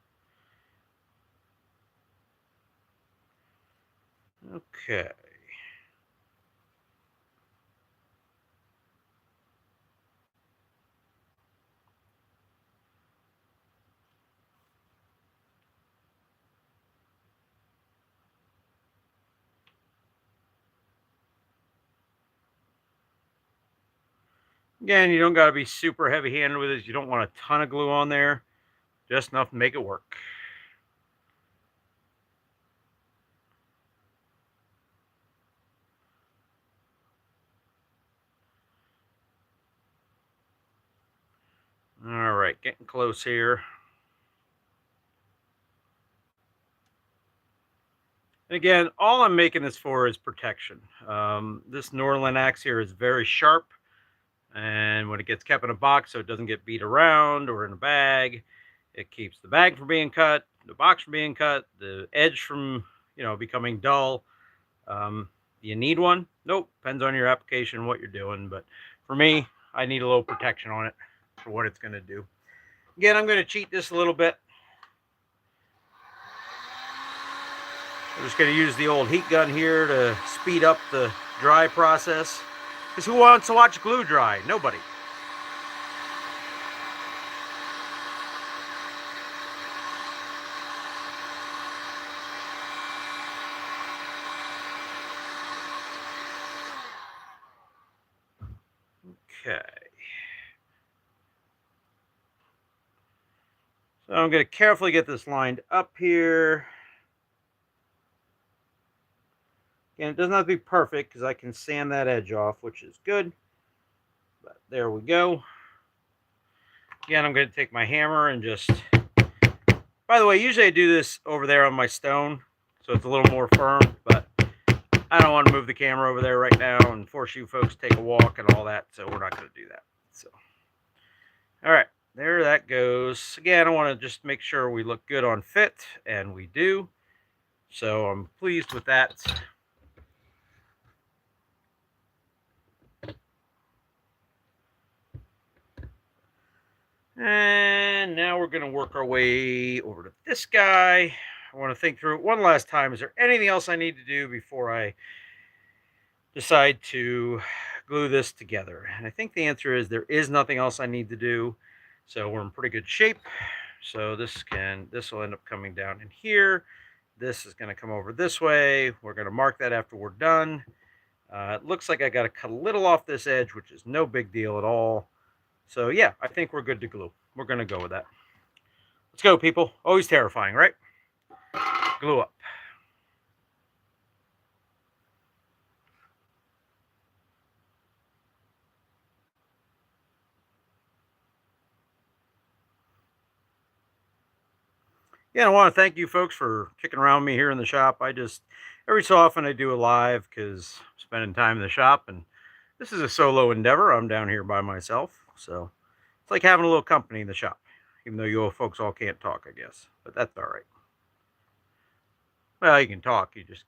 Okay. Again, you don't got to be super heavy-handed with it. You don't want a ton of glue on there. Just enough to make it work. All right, getting close here. And again, all I'm making this for is protection. This Norland axe here is very sharp. And when it gets kept in a box so it doesn't get beat around or in a bag, it keeps the bag from being cut, the box from being cut, the edge from, becoming dull. Do you need one? Nope. Depends on your application, what you're doing. But for me, I need a little protection on it for what it's going to do. Again, I'm going to cheat this a little bit. I'm just going to use the old heat gun here to speed up the dry process. Because who wants to watch glue dry? Nobody. Okay. So I'm going to carefully get this lined up here. Again, it doesn't have to be perfect because I can sand that edge off, which is good. But there we go. Again, I'm going to take my hammer and just... By the way, usually I do this over there on my stone, so it's a little more firm, but I don't want to move the camera over there right now and force you folks to take a walk and all that, so we're not going to do that. So, all right, there that goes. Again, I want to just make sure we look good on fit, and we do. So I'm pleased with that. And now we're going to work our way over to this guy. I want to think through it one last time. Is there anything else I need to do before I decide to glue this together? And I think the answer is there is nothing else I need to do. So we're in pretty good shape. So this will end up coming down in here. This is going to come over this way. We're going to mark that after we're done. It looks like I got to cut a little off this edge, which is no big deal at all. So yeah, I think we're good to glue. We're going to go with that. Let's go, people. Always terrifying, right? Glue up. Yeah, I want to thank you folks for kicking around me here in the shop. Every so often I do a live because I'm spending time in the shop, and this is a solo endeavor. I'm down here by myself, so it's like having a little company in the shop, even though you folks all can't talk, I guess, but that's all right. Well, you can talk, you just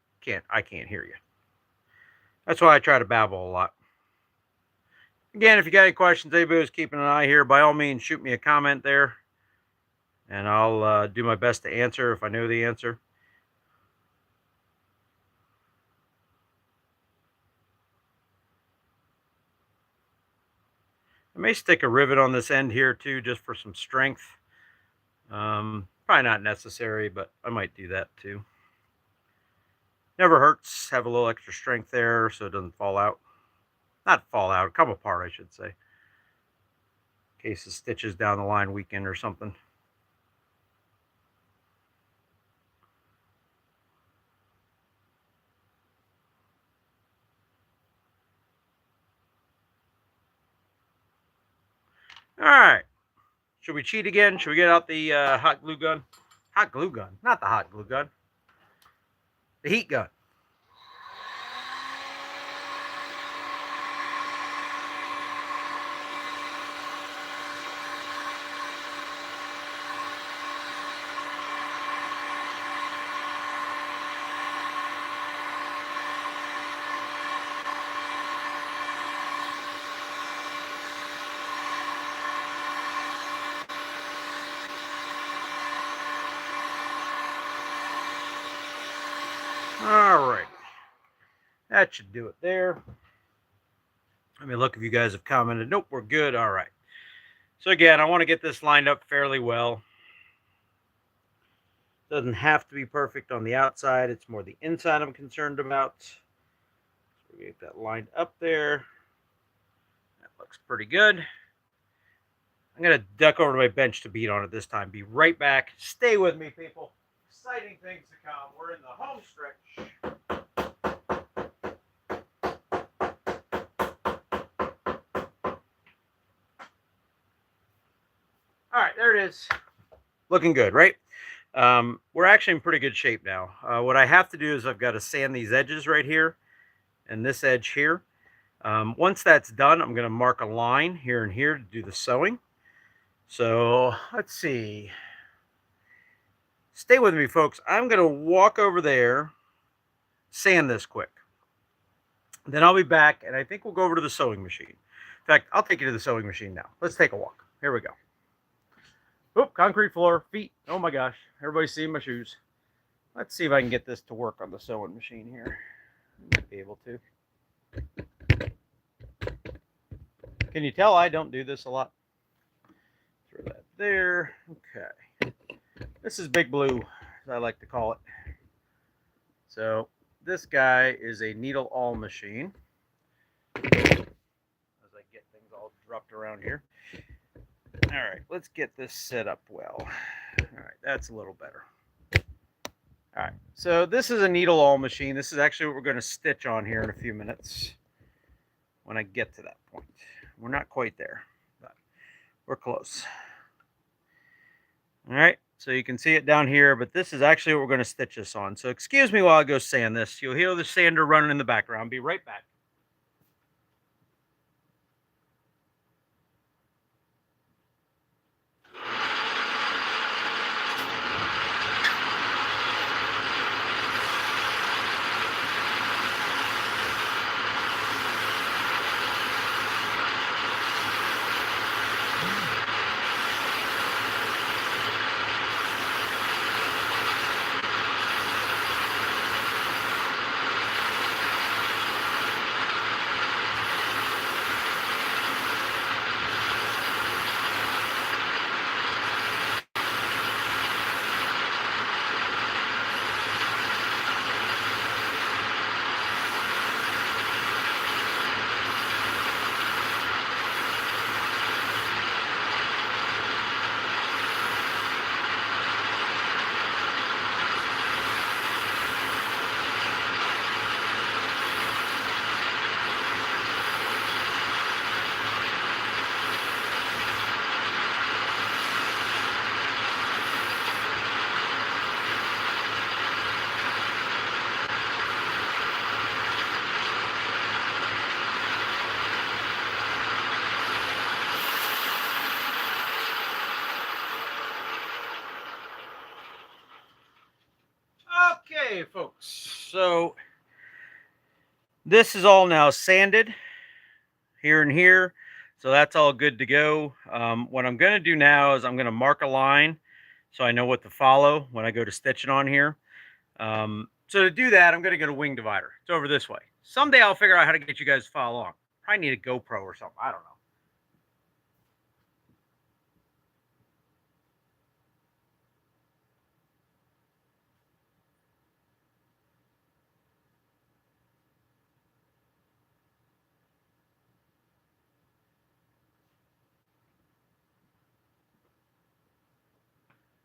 I can't hear you. That's why I try to babble a lot. Again, if you got any questions, anybody who's keeping an eye here, by all means, shoot me a comment there, and I'll do my best to answer if I know the answer. I may stick a rivet on this end here too, just for some strength. Probably not necessary, but I might do that too. Never hurts. Have a little extra strength there so it doesn't fall out. Not fall out, come apart, I should say. In case the stitches down the line weaken or something. All right. Should we cheat again? Should we get out the hot glue gun? Hot glue gun, not the hot glue gun. The heat gun. All right. That should do it there. Let me look if you guys have commented. Nope, we're good. All right. So again, I want to get this lined up fairly well. Doesn't have to be perfect on the outside. It's more the inside I'm concerned about. So we get that lined up there. That looks pretty good. I'm going to duck over to my bench to beat on it this time. Be right back. Stay with me, people. Exciting things to come. We're in the home stretch. All right, there it is. Looking good, right? We're actually in pretty good shape now. What I have to do is I've got to sand these edges right here and this edge here. Once that's done, I'm going to mark a line here and here to do the sewing. So let's see. Stay with me, folks. I'm going to walk over there, sand this quick. Then I'll be back, and I think we'll go over to the sewing machine. In fact, I'll take you to the sewing machine now. Let's take a walk. Here we go. Oop, concrete floor, feet. Oh my gosh, everybody's seeing my shoes. Let's see if I can get this to work on the sewing machine here. I might be able to. Can you tell I don't do this a lot? Throw that there. Okay. This is Big Blue, as I like to call it. So this guy is a needle awl machine. As I get things all dropped around here. All right, let's get this set up well. All right, that's a little better. All right, so this is a needle awl machine. This is actually what we're going to stitch on here in a few minutes when I get to that point. We're not quite there, but we're close. All right, so you can see it down here, but this is actually what we're going to stitch this on. So excuse me while I go sand this. You'll hear the sander running in the background. Be right back. Okay, folks, so this is all now sanded here and here, so that's all good to go. What I'm going to do now is I'm going to mark a line so I know what to follow when I go to stitching on here. So to do that, I'm going to get a wing divider. It's over this way. Someday I'll figure out how to get you guys to follow along. Probably need a GoPro or something. I don't know.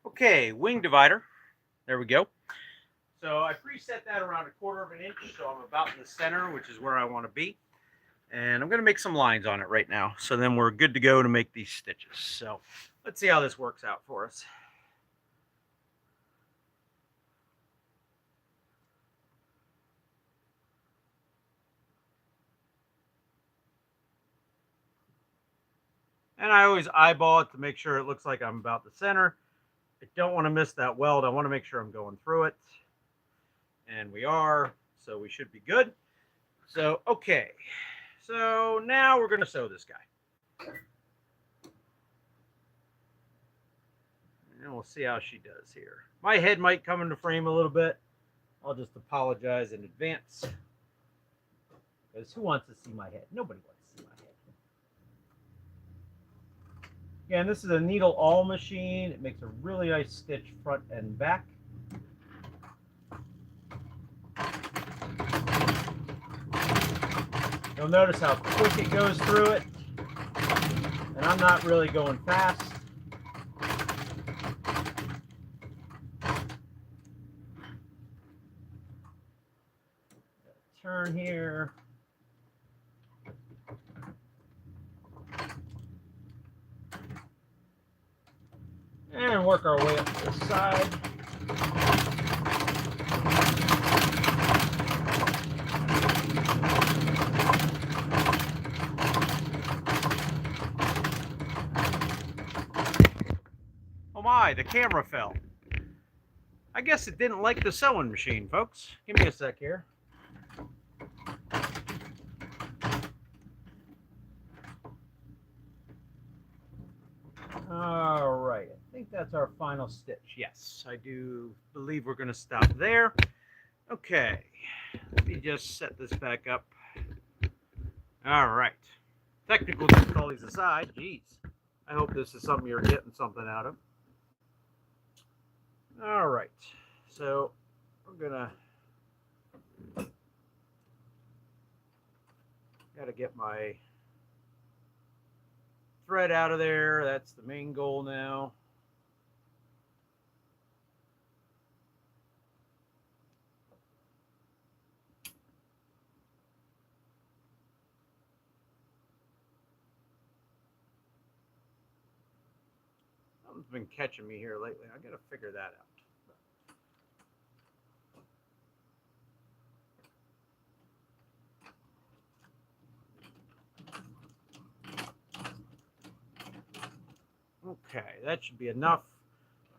Okay, wing divider. There we go. So I preset that around 1/4 of an inch, so I'm about in the center, which is where I want to be. And I'm going to make some lines on it right now. So then we're good to go to make these stitches. So let's see how this works out for us. And I always eyeball it to make sure it looks like I'm about the center. I don't want to miss that weld. I want to make sure I'm going through it. And we are, so we should be good. So, okay. So now we're going to sew this guy. And we'll see how she does here. My head might come into frame a little bit. I'll just apologize in advance. Because who wants to see my head? Nobody wants to see my head. Again, this is a needle awl machine. It makes a really nice stitch front and back. You'll notice how quick it goes through it. And I'm not really going fast. Turn here. And work our way up to the side. Oh my, the camera fell. I guess it didn't like the sewing machine, folks. Give me a sec here. All right, I think that's our final stitch. Yes, I do believe we're going to stop there. Okay, let me just set this back up. All right, technical difficulties aside, geez, I hope this is something you're getting something out of. All right, so we're gonna gotta get my thread out of there. That's the main goal now. Something's been catching me here lately. I gotta figure that out. Okay, that should be enough.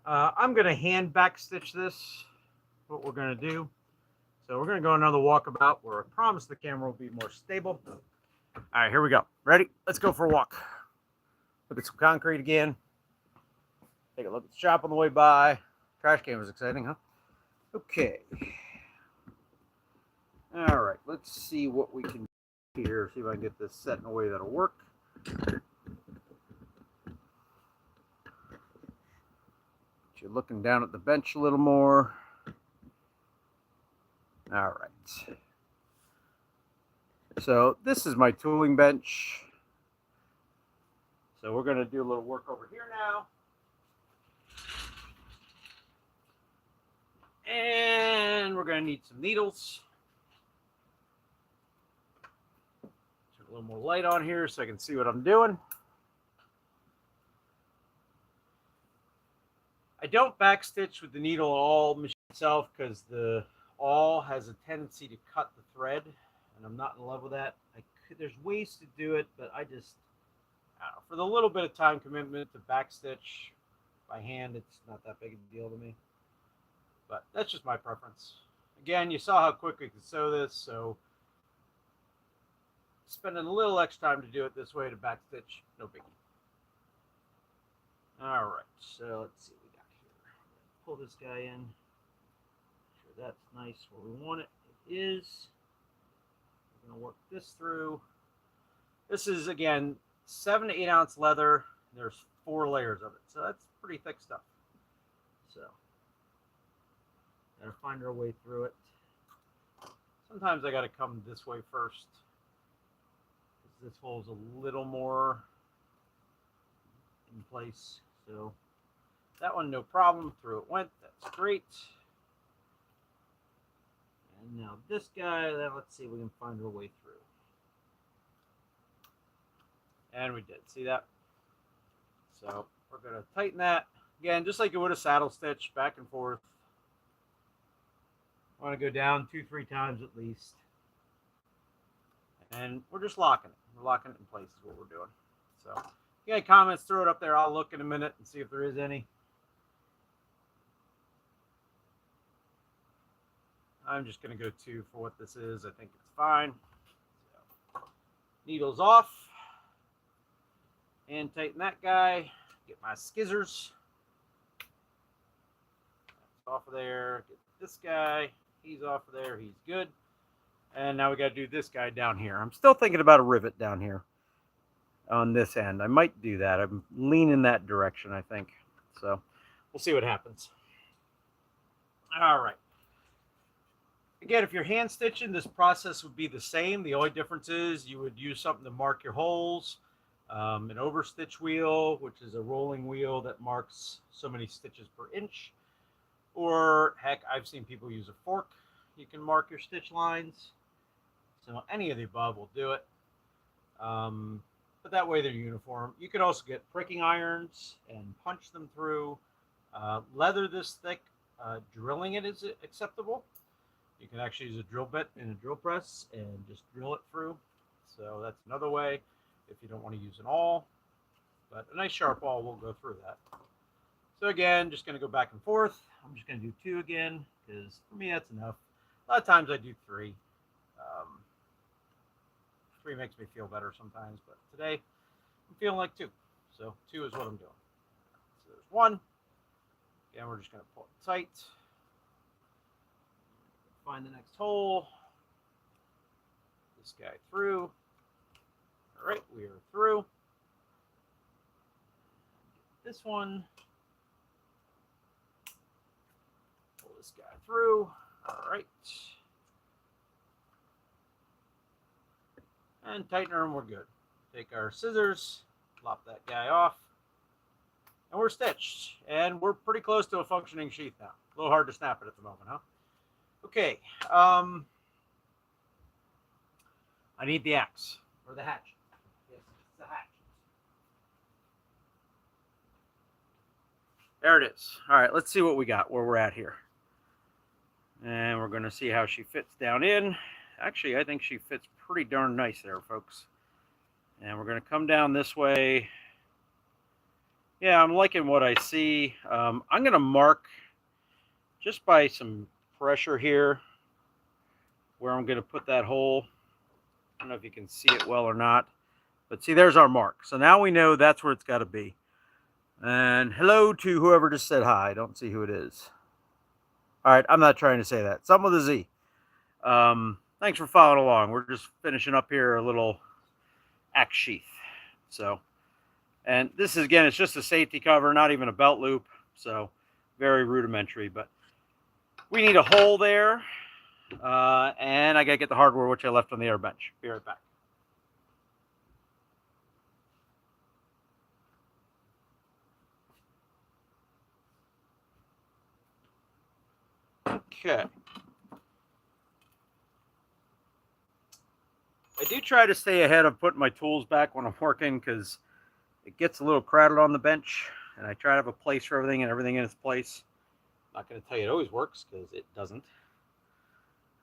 I'm going to hand back stitch this, what we're going to do. So we're going to go another walkabout where I promise the camera will be more stable. All right, here we go. Ready? Let's go for a walk. Look at some concrete again. Take a look at the shop on the way by. Trash can was exciting, huh? Okay. All right, let's see what we can do here. See if I can get this set in a way that'll work. You're looking down at the bench a little more. All right. So this is my tooling bench. So we're going to do a little work over here now. And we're going to need some needles. Turn a little more light on here so I can see what I'm doing. I don't backstitch with the needle awl machine itself because the awl has a tendency to cut the thread, and I'm not in love with that. There's ways to do it, but I don't know, for the little bit of time commitment to backstitch by hand, it's not that big a deal to me. But that's just my preference. Again, you saw how quick we could sew this, so spending a little extra time to do it this way to back stitch, no biggie. All right, so let's see what we got here. Pull this guy in. Make sure that's nice where we want it. It is. We're going to work this through. This is, again, 7 to 8 ounce leather. There's 4 layers of it, so that's pretty thick stuff. So, gotta find our way through it. Sometimes I gotta come this way first, because this hole's a little more in place. So, that one, no problem. Through it went. That's great. And now this guy, let's see if we can find our way through. And we did. See that? So we're going to tighten that. Again, just like you would a saddle stitch, back and forth. I want to go down 2-3 times at least. And we're just locking it. We're locking it in place is what we're doing. So if you got any comments, throw it up there. I'll look in a minute and see if there is any. I'm just going to go 2 for what this is. I think it's fine. So, needles off. And tighten that guy. Get my skizzers. That's off of there. Get this guy. He's off of there. He's good. And now we got to do this guy down here. I'm still thinking about a rivet down here on this end. I might do that. I'm leaning that direction, I think. So we'll see what happens. All right. Again, if you're hand stitching, this process would be the same. The only difference is you would use something to mark your holes. An overstitch wheel, which is a rolling wheel that marks so many stitches per inch. Or, heck, I've seen people use a fork. You can mark your stitch lines. So any of the above will do it. But that way they're uniform. You could also get pricking irons and punch them through. Leather this thick, drilling it is acceptable. You can actually use a drill bit in a drill press and just drill it through. So that's another way if you don't want to use an awl. But a nice sharp awl will go through that. So again, just going to go back and forth. I'm just going to do 2 again because for me that's enough. A lot of times I do 3. 3 makes me feel better sometimes, but today I'm feeling like 2. So 2 is what I'm doing. So there's 1. Again, we're just going to pull it tight. Find the next hole. This guy through. All right, we are through. This one. Pull this guy through. All right. And tighten her and we're good. Take our scissors, lop that guy off. And we're stitched. And we're pretty close to a functioning sheath now. A little hard to snap it at the moment, huh? Okay. I need the axe or the hatchet. Yes, it's the hatchet. There it is. All right, let's see what we got, where we're at here. And we're going to see how she fits down in. Actually, I think she fits pretty darn nice there, folks. And we're going to come down this way. Yeah, I'm liking what I see. I'm going to mark just by some pressure here where I'm going to put that hole. I don't know if you can see it well or not. But see, there's our mark. So now we know that's where it's got to be. And hello to whoever just said hi. I don't see who it is. All right, I'm not trying to say that. Some with a Z. Thanks for following along. We're just finishing up here a little axe sheath. So, and this is, again, it's just a safety cover, not even a belt loop. So, very rudimentary. But we need a hole there. And I got to get the hardware, which I left on the air bench. Be right back. Okay. I do try to stay ahead of putting my tools back when I'm working because it gets a little crowded on the bench, and I try to have a place for everything and everything in its place. I'm not going to tell you it always works because it doesn't.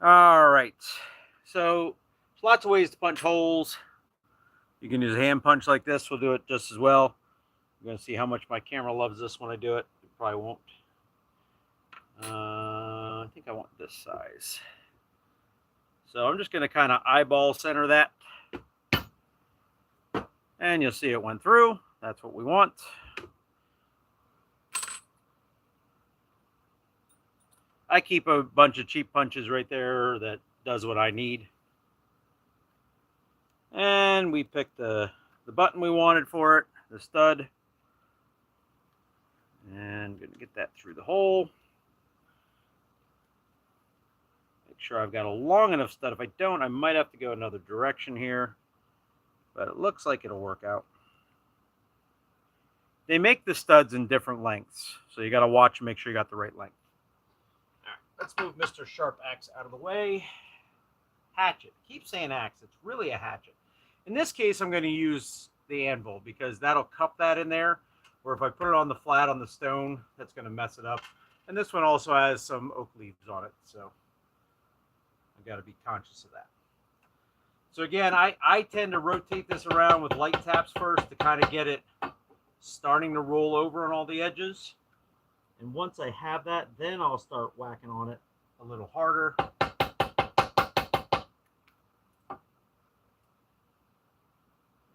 All right. So there's lots of ways to punch holes. You can use a hand punch like this. We'll do it just as well. You're going to see how much my camera loves this when I do it. It probably won't. I think I want this size. So I'm just going to kind of eyeball center that. And you'll see it went through. That's what we want. I keep a bunch of cheap punches right there that does what I need. And we picked the button we wanted for it, the stud. And going to get that through the hole. Make sure I've got a long enough stud. If I don't, I might have to go another direction here. But it looks like it'll work out. They make the studs in different lengths, so you got to watch and make sure you got the right length. All right, let's move Mr. Sharp Axe out of the way. Hatchet. Keep saying axe. It's really a hatchet. In this case, I'm going to use the anvil because that'll cup that in there. Or if I put it on the flat on the stone, that's going to mess it up. And this one also has some oak leaves on it, so I've got to be conscious of that. So again, I tend to rotate this around with light taps first to kind of get it starting to roll over on all the edges. And once I have that, then I'll start whacking on it a little harder.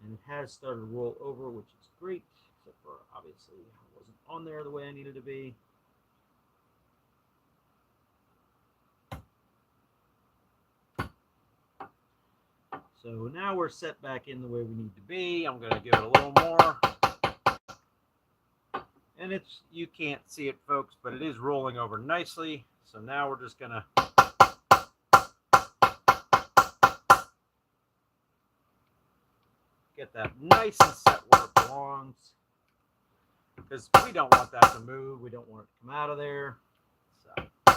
And it has started to roll over, which is great, except for obviously it wasn't on there the way I needed to be. So now we're set back in the way we need to be. I'm going to give it a little more. And it's, you can't see it, folks, but it is rolling over nicely. So now we're just going to get that nice and set where it belongs. Because we don't want that to move. We don't want it to come out of there. So, all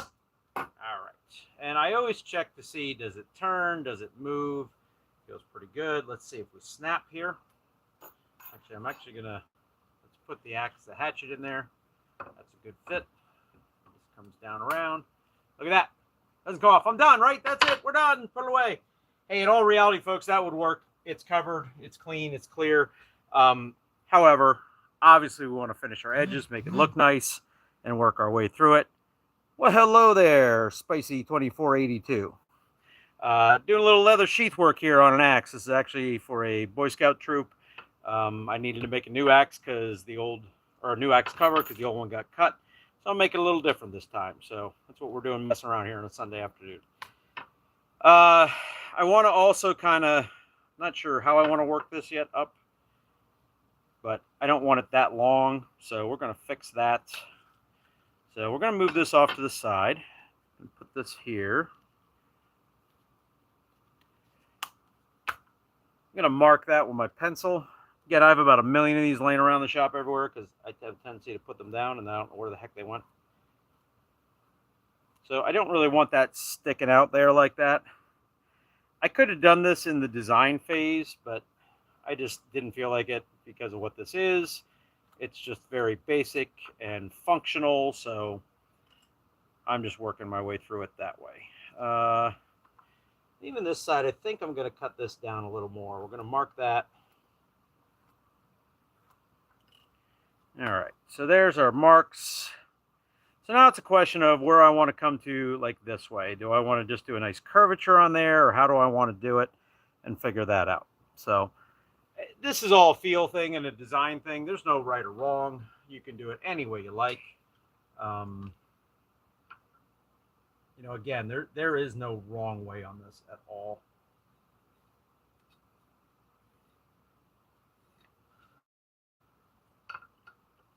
right. And I always check to see, does it turn? Does it move? Feels pretty good. Let's see if we snap here. Actually, I'm actually going to, let's put the hatchet in there. That's a good fit. This comes down around. Look at that. Doesn't go off. I'm done, right? That's it. We're done. Put it away. Hey, in all reality, folks, that would work. It's covered. It's clean. It's clear. However, obviously, we want to finish our edges, make it look nice, and work our way through it. Well, hello there, Spicy 2482. Doing a little leather sheath work here on an axe. This is actually for a Boy Scout troop. I needed to make a new axe because the old, or a new axe cover because the old one got cut. So I'll make it a little different this time. So that's what we're doing, messing around here on a Sunday afternoon. I want to also kind of, not sure how I want to work this yet up, but I don't want it that long. So we're going to fix that. So we're going to move this off to the side and put this here. I'm going to mark that with my pencil. Again, I have about 1 million of these laying around the shop everywhere because I have a tendency to put them down and I don't know where the heck they went. So I don't really want that sticking out there like that. I could have done this in the design phase, but I just didn't feel like it because of what this is. It's just very basic and functional, so I'm just working my way through it that way. Even this side, I think I'm going to cut this down a little more. We're going to mark that. All right, so there's our marks. So now it's a question of where I want to come to, like this way. Do I want to just do a nice curvature on there, or how do I want to do it, and figure that out? So this is all a feel thing and a design thing. There's no right or wrong. You can do it any way you like. You know, again, there is no wrong way on this at all.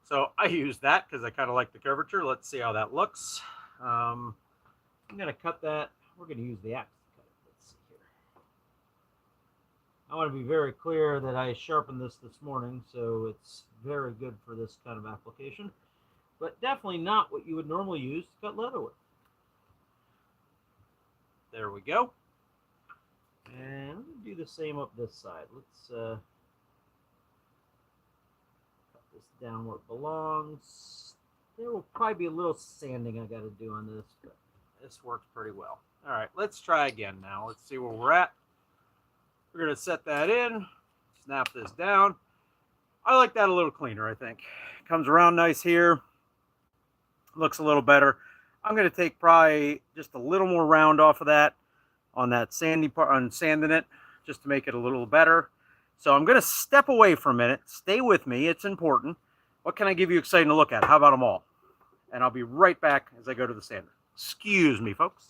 So I use that because I kind of like the curvature. Let's see how that looks. I'm going to cut that. We're going to use the axe to cut it. Let's see here. I want to be very clear that I sharpened this morning, so it's very good for this kind of application. But definitely not what you would normally use to cut leather with. There we go. And I'm going to do the same up this side. Let's cut this down where it belongs. There will probably be a little sanding I got to do on this, but this works pretty well. All right, let's try again now. Let's see where we're at. We're going to set that in, snap this down. I like that a little cleaner, I think. Comes around nice here. Looks a little better. I'm going to take probably just a little more round off of that on that sandy part, on sanding it, just to make it a little better. So I'm going to step away for a minute. Stay with me. It's important. What can I give you exciting to look at? How about them all? And I'll be right back as I go to the sander. Excuse me, folks.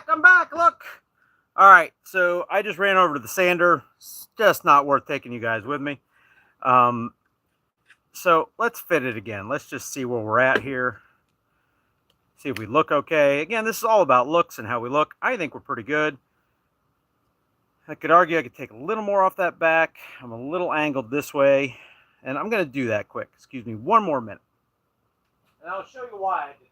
I'm back, look. All right, so I just ran over to the sander. It's just not worth taking you guys with me. So let's fit it again. Let's just see where we're at here. See if we look okay. Again, this is all about looks and how we look. I think we're pretty good. I could argue I could take a little more off that back. I'm a little angled this way, and I'm going to do that quick. Excuse me, one more minute. And I'll show you why I did that.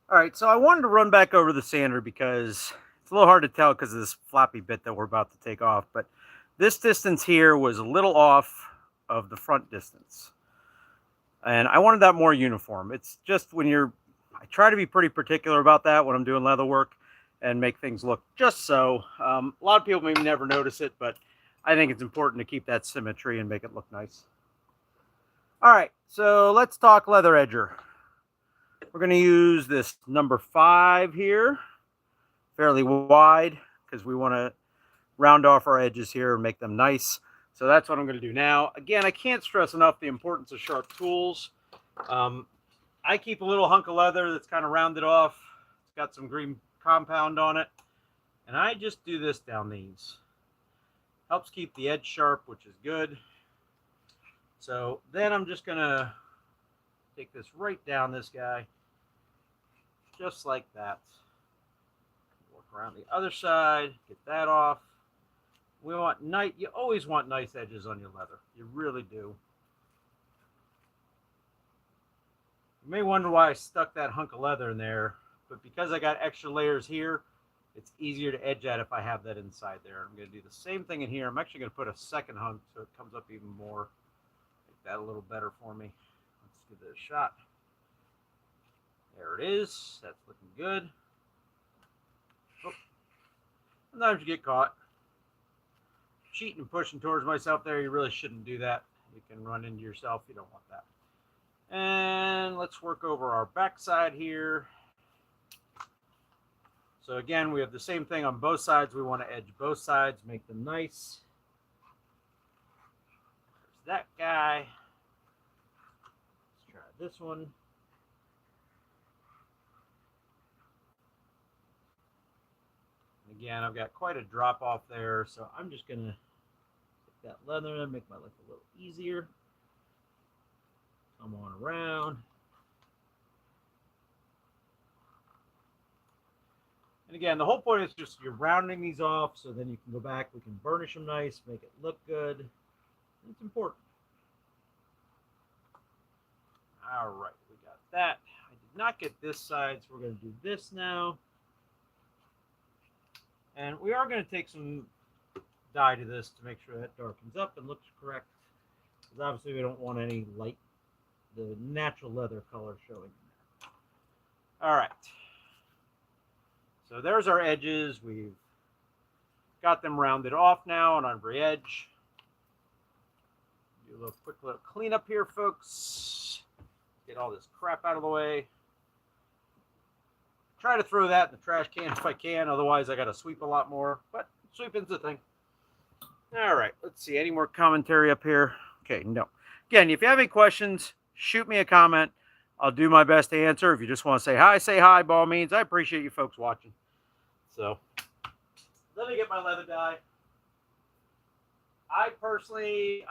All right, so I wanted to run back over the sander because it's a little hard to tell because of this floppy bit that we're about to take off. But this distance here was a little off of the front distance. And I wanted that more uniform. It's just when I try to be pretty particular about that when I'm doing leather work and make things look just so. A lot of people may never notice it, but I think it's important to keep that symmetry and make it look nice. All right, so let's talk leather edger. We're going to use this number 5 here, fairly wide, because we want to round off our edges here and make them nice. So that's what I'm going to do now. Again, I can't stress enough the importance of sharp tools. I keep a little hunk of leather that's kind of rounded off. It's got some green compound on it. And I just do this down these. Helps keep the edge sharp, which is good. So then I'm just going to take this right down this guy. Just like that. Work around the other side, get that off. We want you always want nice edges on your leather. You really do. You may wonder why I stuck that hunk of leather in there, but because I got extra layers here, it's easier to edge at if I have that inside there. I'm going to do the same thing in here. I'm actually going to put a second hunk so it comes up even more. Make that a little better for me. Let's give it a shot. There it is. That's looking good. Oh. Sometimes you get caught. Cheating and pushing towards myself there. You really shouldn't do that. You can run into yourself. You don't want that. And let's work over our backside here. So again, we have the same thing on both sides. We want to edge both sides, make them nice. There's that guy. Let's try this one. Again, I've got quite a drop off there, so I'm just going to take that leather and make my life a little easier. Come on around. And again, the whole point is just you're rounding these off so then you can go back, we can burnish them nice, make it look good. It's important. All right, we got that. I did not get this side, so we're going to do this now. And we are going to take some dye to this to make sure that darkens up and looks correct. Because obviously we don't want any light, the natural leather color showing in there. All right. So there's our edges. We've got them rounded off now on every edge. Do a quick little cleanup here, folks. Get all this crap out of the way. Try to throw that in the trash can if I can. Otherwise, I got to sweep a lot more. But sweeping's the thing. All right. Let's see. Any more commentary up here? Okay, no. Again, if you have any questions, shoot me a comment. I'll do my best to answer. If you just want to say hi, by all means. I appreciate you folks watching. So, let me get my leather dye. I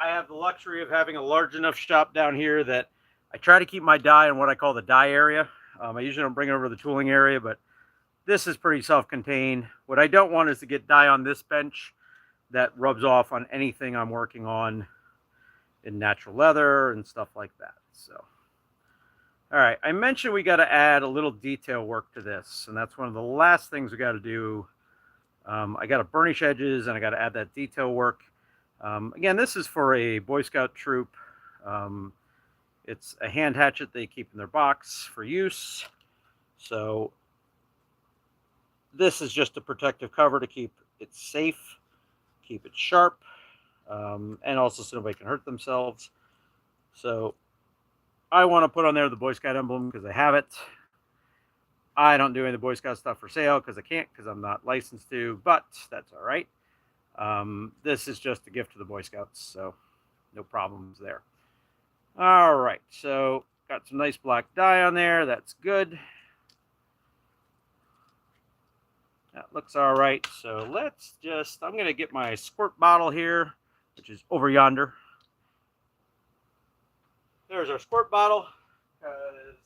have the luxury of having a large enough shop down here that I try to keep my dye in what I call the dye area. I usually don't bring it over to the tooling area, but this is pretty self-contained. What I don't want is to get dye on this bench that rubs off on anything I'm working on in natural leather and stuff like that. So, all right, I mentioned we got to add a little detail work to this, and that's one of the last things we got to do. I got to burnish edges, and I got to add that detail work. Again, this is for a Boy Scout troop. It's a hand hatchet they keep in their box for use. So this is just a protective cover to keep it safe, keep it sharp, and also so nobody can hurt themselves. So I want to put on there the Boy Scout emblem because I have it. I don't do any of the Boy Scout stuff for sale because I can't, because I'm not licensed to, but that's all right. This is just a gift to the Boy Scouts, so no problems there. All right, so got some nice black dye on there. That's good. That looks all right. So let's just, I'm going to get my squirt bottle here, which is over yonder. There's our squirt bottle, because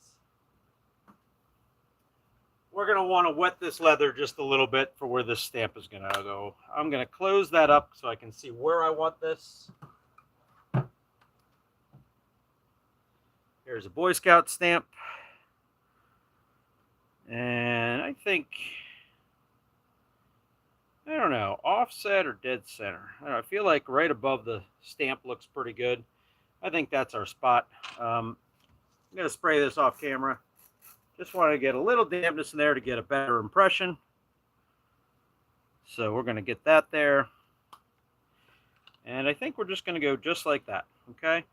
we're going to want to wet this leather just a little bit for where this stamp is going to go. I'm going to close that up so I can see where I want this. Here's a Boy Scout stamp. And I think, I don't know, offset or dead center. I don't know, I feel like right above the stamp looks pretty good. I think that's our spot. I'm going to spray this off camera. Just want to get a little dampness in there to get a better impression. So we're going to get that there. And I think we're just going to go just like that, okay?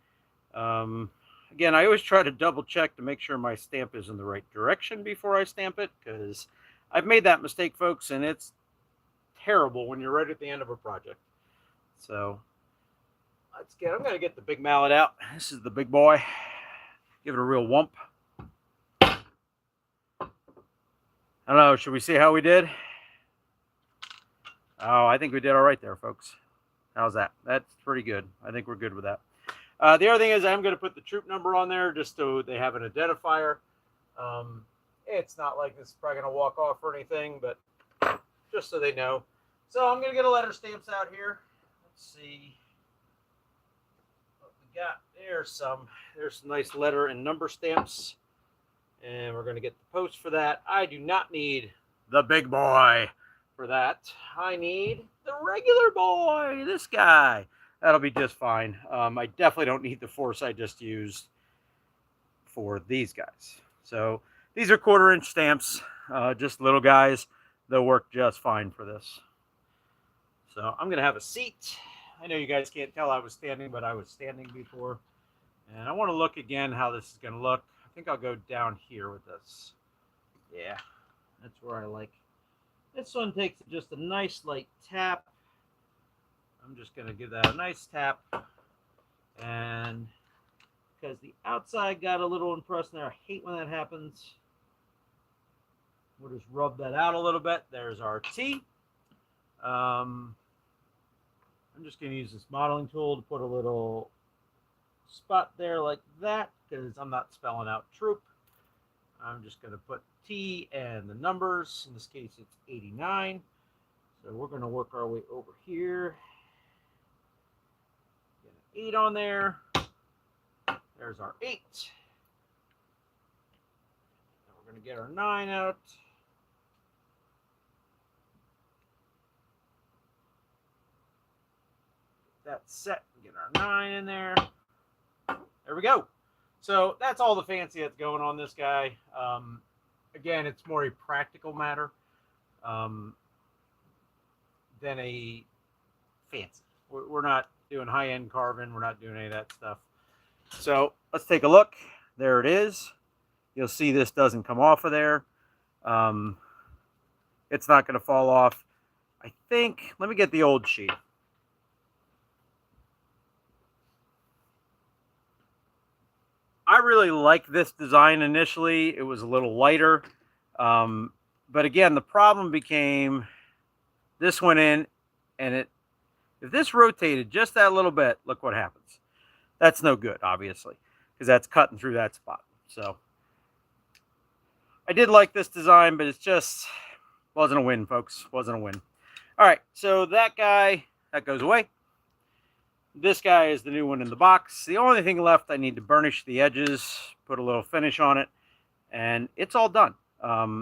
Again, I always try to double check to make sure my stamp is in the right direction before I stamp it, because I've made that mistake, folks, and it's terrible when you're right at the end of a project. So I'm going to get the big mallet out. This is the big boy. Give it a real whump. I don't know, should we see how we did? Oh, I think we did all right there, folks. How's that? That's pretty good. I think we're good with that. The other thing is I'm going to put the troop number on there just so they have an identifier. It's not like this is probably going to walk off or anything, but just so they know. So I'm going to get a letter stamps out here. Let's see what we got. There's some nice letter and number stamps. And we're going to get the post for that. I do not need the big boy for that. I need the regular boy, this guy. That'll be just fine. I definitely don't need the force I just used for these guys. So these are 1/4-inch stamps, just little guys. They'll work just fine for this. So I'm going to have a seat. I know you guys can't tell I was standing, but I was standing before. And I want to look again how this is going to look. I think I'll go down here with this. Yeah, that's where I like. This one takes just a nice light tap. I'm just going to give that a nice tap. And because the outside got a little impressed there, I hate when that happens. We'll just rub that out a little bit. There's our T. I'm just going to use this modeling tool to put a little spot there like that, because I'm not spelling out troop. I'm just going to put T and the numbers. In this case, it's 89. So we're going to work our way over here. Get an 8 on there. There's our 8. going to get our 9 out. Get that set and get our 9 in there. There we go. So that's all the fancy that's going on this guy. Again, it's more a practical matter than a fancy. We're not doing high-end carving. We're not doing any of that stuff. So let's take a look. There it is. You'll see this doesn't come off of there. It's not going to fall off. I think, let me get the old sheet. I really liked this design initially. It was a little lighter. But again, the problem became this went in and if this rotated just that little bit, look what happens. That's no good, obviously, because that's cutting through that spot. So I did like this design, but it's just wasn't a win, folks. Wasn't a win. All right, so that guy, that goes away. This guy is the new one in the box. The only thing left, I need to burnish the edges, put a little finish on it, and it's all done.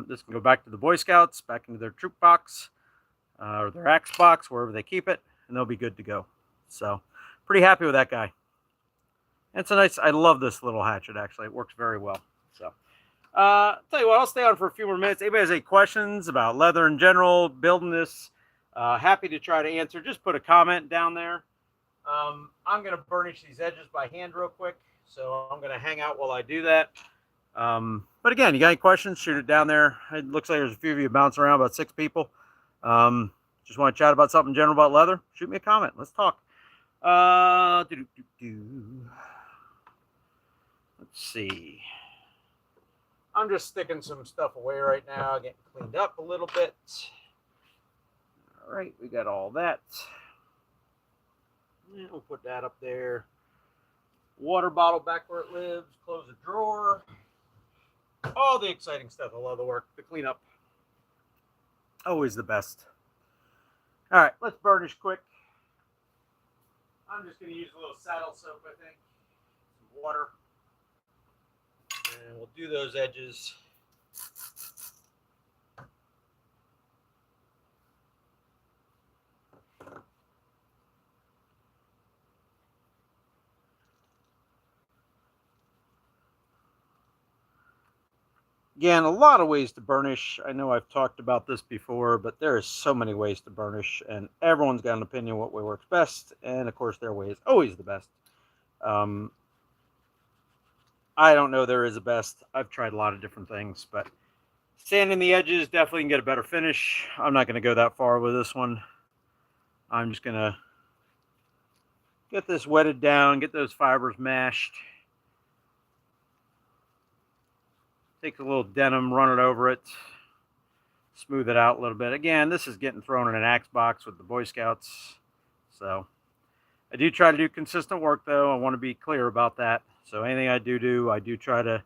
This can go back to the Boy Scouts, back into their troop box, or their axe box, wherever they keep it, and they'll be good to go. So, pretty happy with that guy. It's a nice, I love this little hatchet, actually. It works very well. So, tell you what, I'll stay on for a few more minutes. Anybody has any questions about leather in general, building this, happy to try to answer. Just put a comment down there. I'm going to burnish these edges by hand real quick, so I'm going to hang out while I do that. But again, you got any questions, shoot it down there. It looks like there's a few of you bouncing around, about 6 people. Just want to chat about something general about leather, shoot me a comment. Let's talk. Let's see. I'm just sticking some stuff away right now, getting cleaned up a little bit. All right, we got all that. Yeah, we'll put that up there. Water bottle back where it lives. Close the drawer. All the exciting stuff. I love the work. The cleanup. Always the best. All right, let's burnish quick. I'm just going to use a little saddle soap, I think. Some water. And we'll do those edges. Again, a lot of ways to burnish. I know I've talked about this before, but there are so many ways to burnish, and everyone's got an opinion what way works best, and of course their way is always the best. I don't know there is a best. I've tried a lot of different things, but sanding the edges definitely can get a better finish. I'm not going to go that far with this one. I'm just going to get this wetted down, get those fibers mashed. Take a little denim, run it over it, smooth it out a little bit. Again, this is getting thrown in an axe box with the Boy Scouts. So I do try to do consistent work, though. I want to be clear about that. So anything I do, I do try to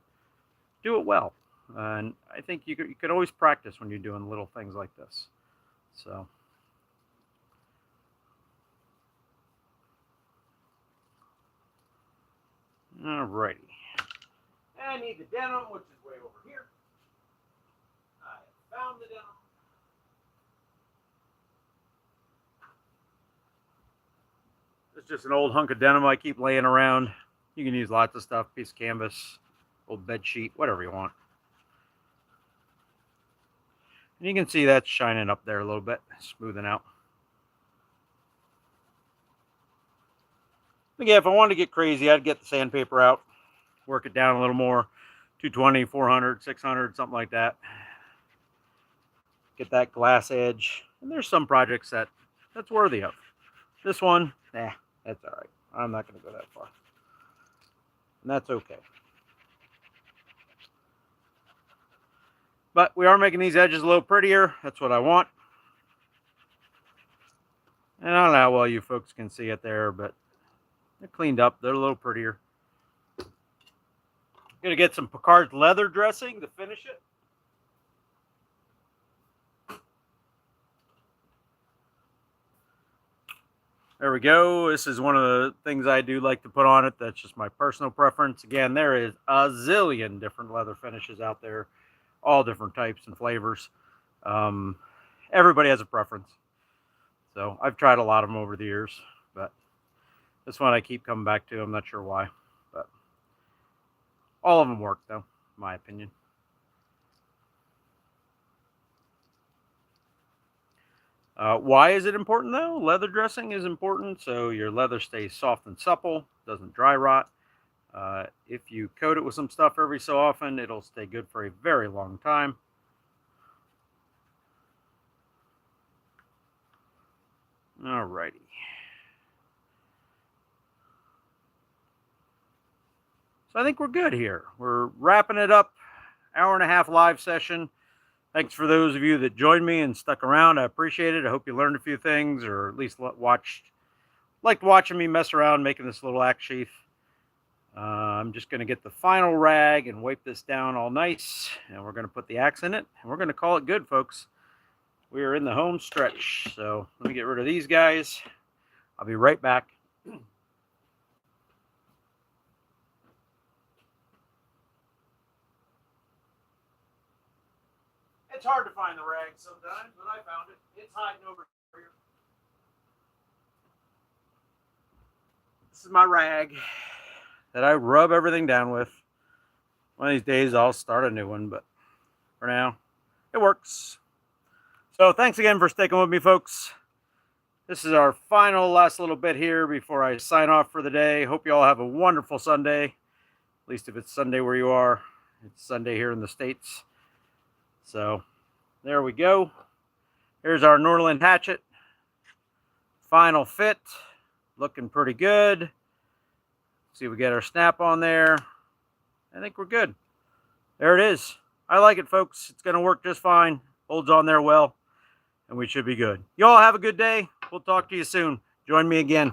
do it well. And I think you could always practice when you're doing little things like this. So. Alrighty. I need the denim, which is way over here. I found the denim. It's just an old hunk of denim I keep laying around. You can use lots of stuff, piece of canvas, old bed sheet, whatever you want. And you can see that's shining up there a little bit, smoothing out. Again, if I wanted to get crazy, I'd get the sandpaper out, work it down a little more, 220, 400, 600, something like that. Get that glass edge. And there's some projects that's worthy of. This one, that's all right. I'm not going to go that far. And that's okay. But we are making these edges a little prettier. That's what I want. And I don't know how well you folks can see it there, but they're cleaned up. They're a little prettier. Gonna get some Picard's leather dressing to finish it. There we go. This is one of the things I do like to put on it. That's just my personal preference. Again, there is a zillion different leather finishes out there. all different types and flavors. Everybody has a preference. So I've tried a lot of them over the years, but this one I keep coming back to. I'm not sure why, but all of them work though, in my opinion. Why is it important though? Leather dressing is important so your leather stays soft and supple, doesn't dry rot. If you coat it with some stuff every so often, it'll stay good for a very long time. Alrighty. So I think we're good here. We're wrapping it up. Hour-and-a-half live session. Thanks for those of you that joined me and stuck around. I appreciate it. I hope you learned a few things, or at least liked watching me mess around making this little axe sheath. I'm just going to get the final rag and wipe this down all nice, and we're going to put the axe in it, and we're going to call it good, folks. We are in the home stretch, so let me get rid of these guys. I'll be right back. It's hard to find the rag sometimes, but I found it. It's hiding over here. This is my rag that I rub everything down with. One of these days I'll start a new one, but for now, it works. So thanks again for sticking with me, folks. This is our last little bit here before I sign off for the day. Hope you all have a wonderful Sunday. At least if it's Sunday where you are. It's Sunday here in the States. So there we go. Here's our Norland hatchet. Final fit. Looking pretty good. See if we get our snap on there. I think we're good. There it is. I like it, folks. It's going to work just fine. Holds on there well. And we should be good. You all have a good day. We'll talk to you soon. Join me again.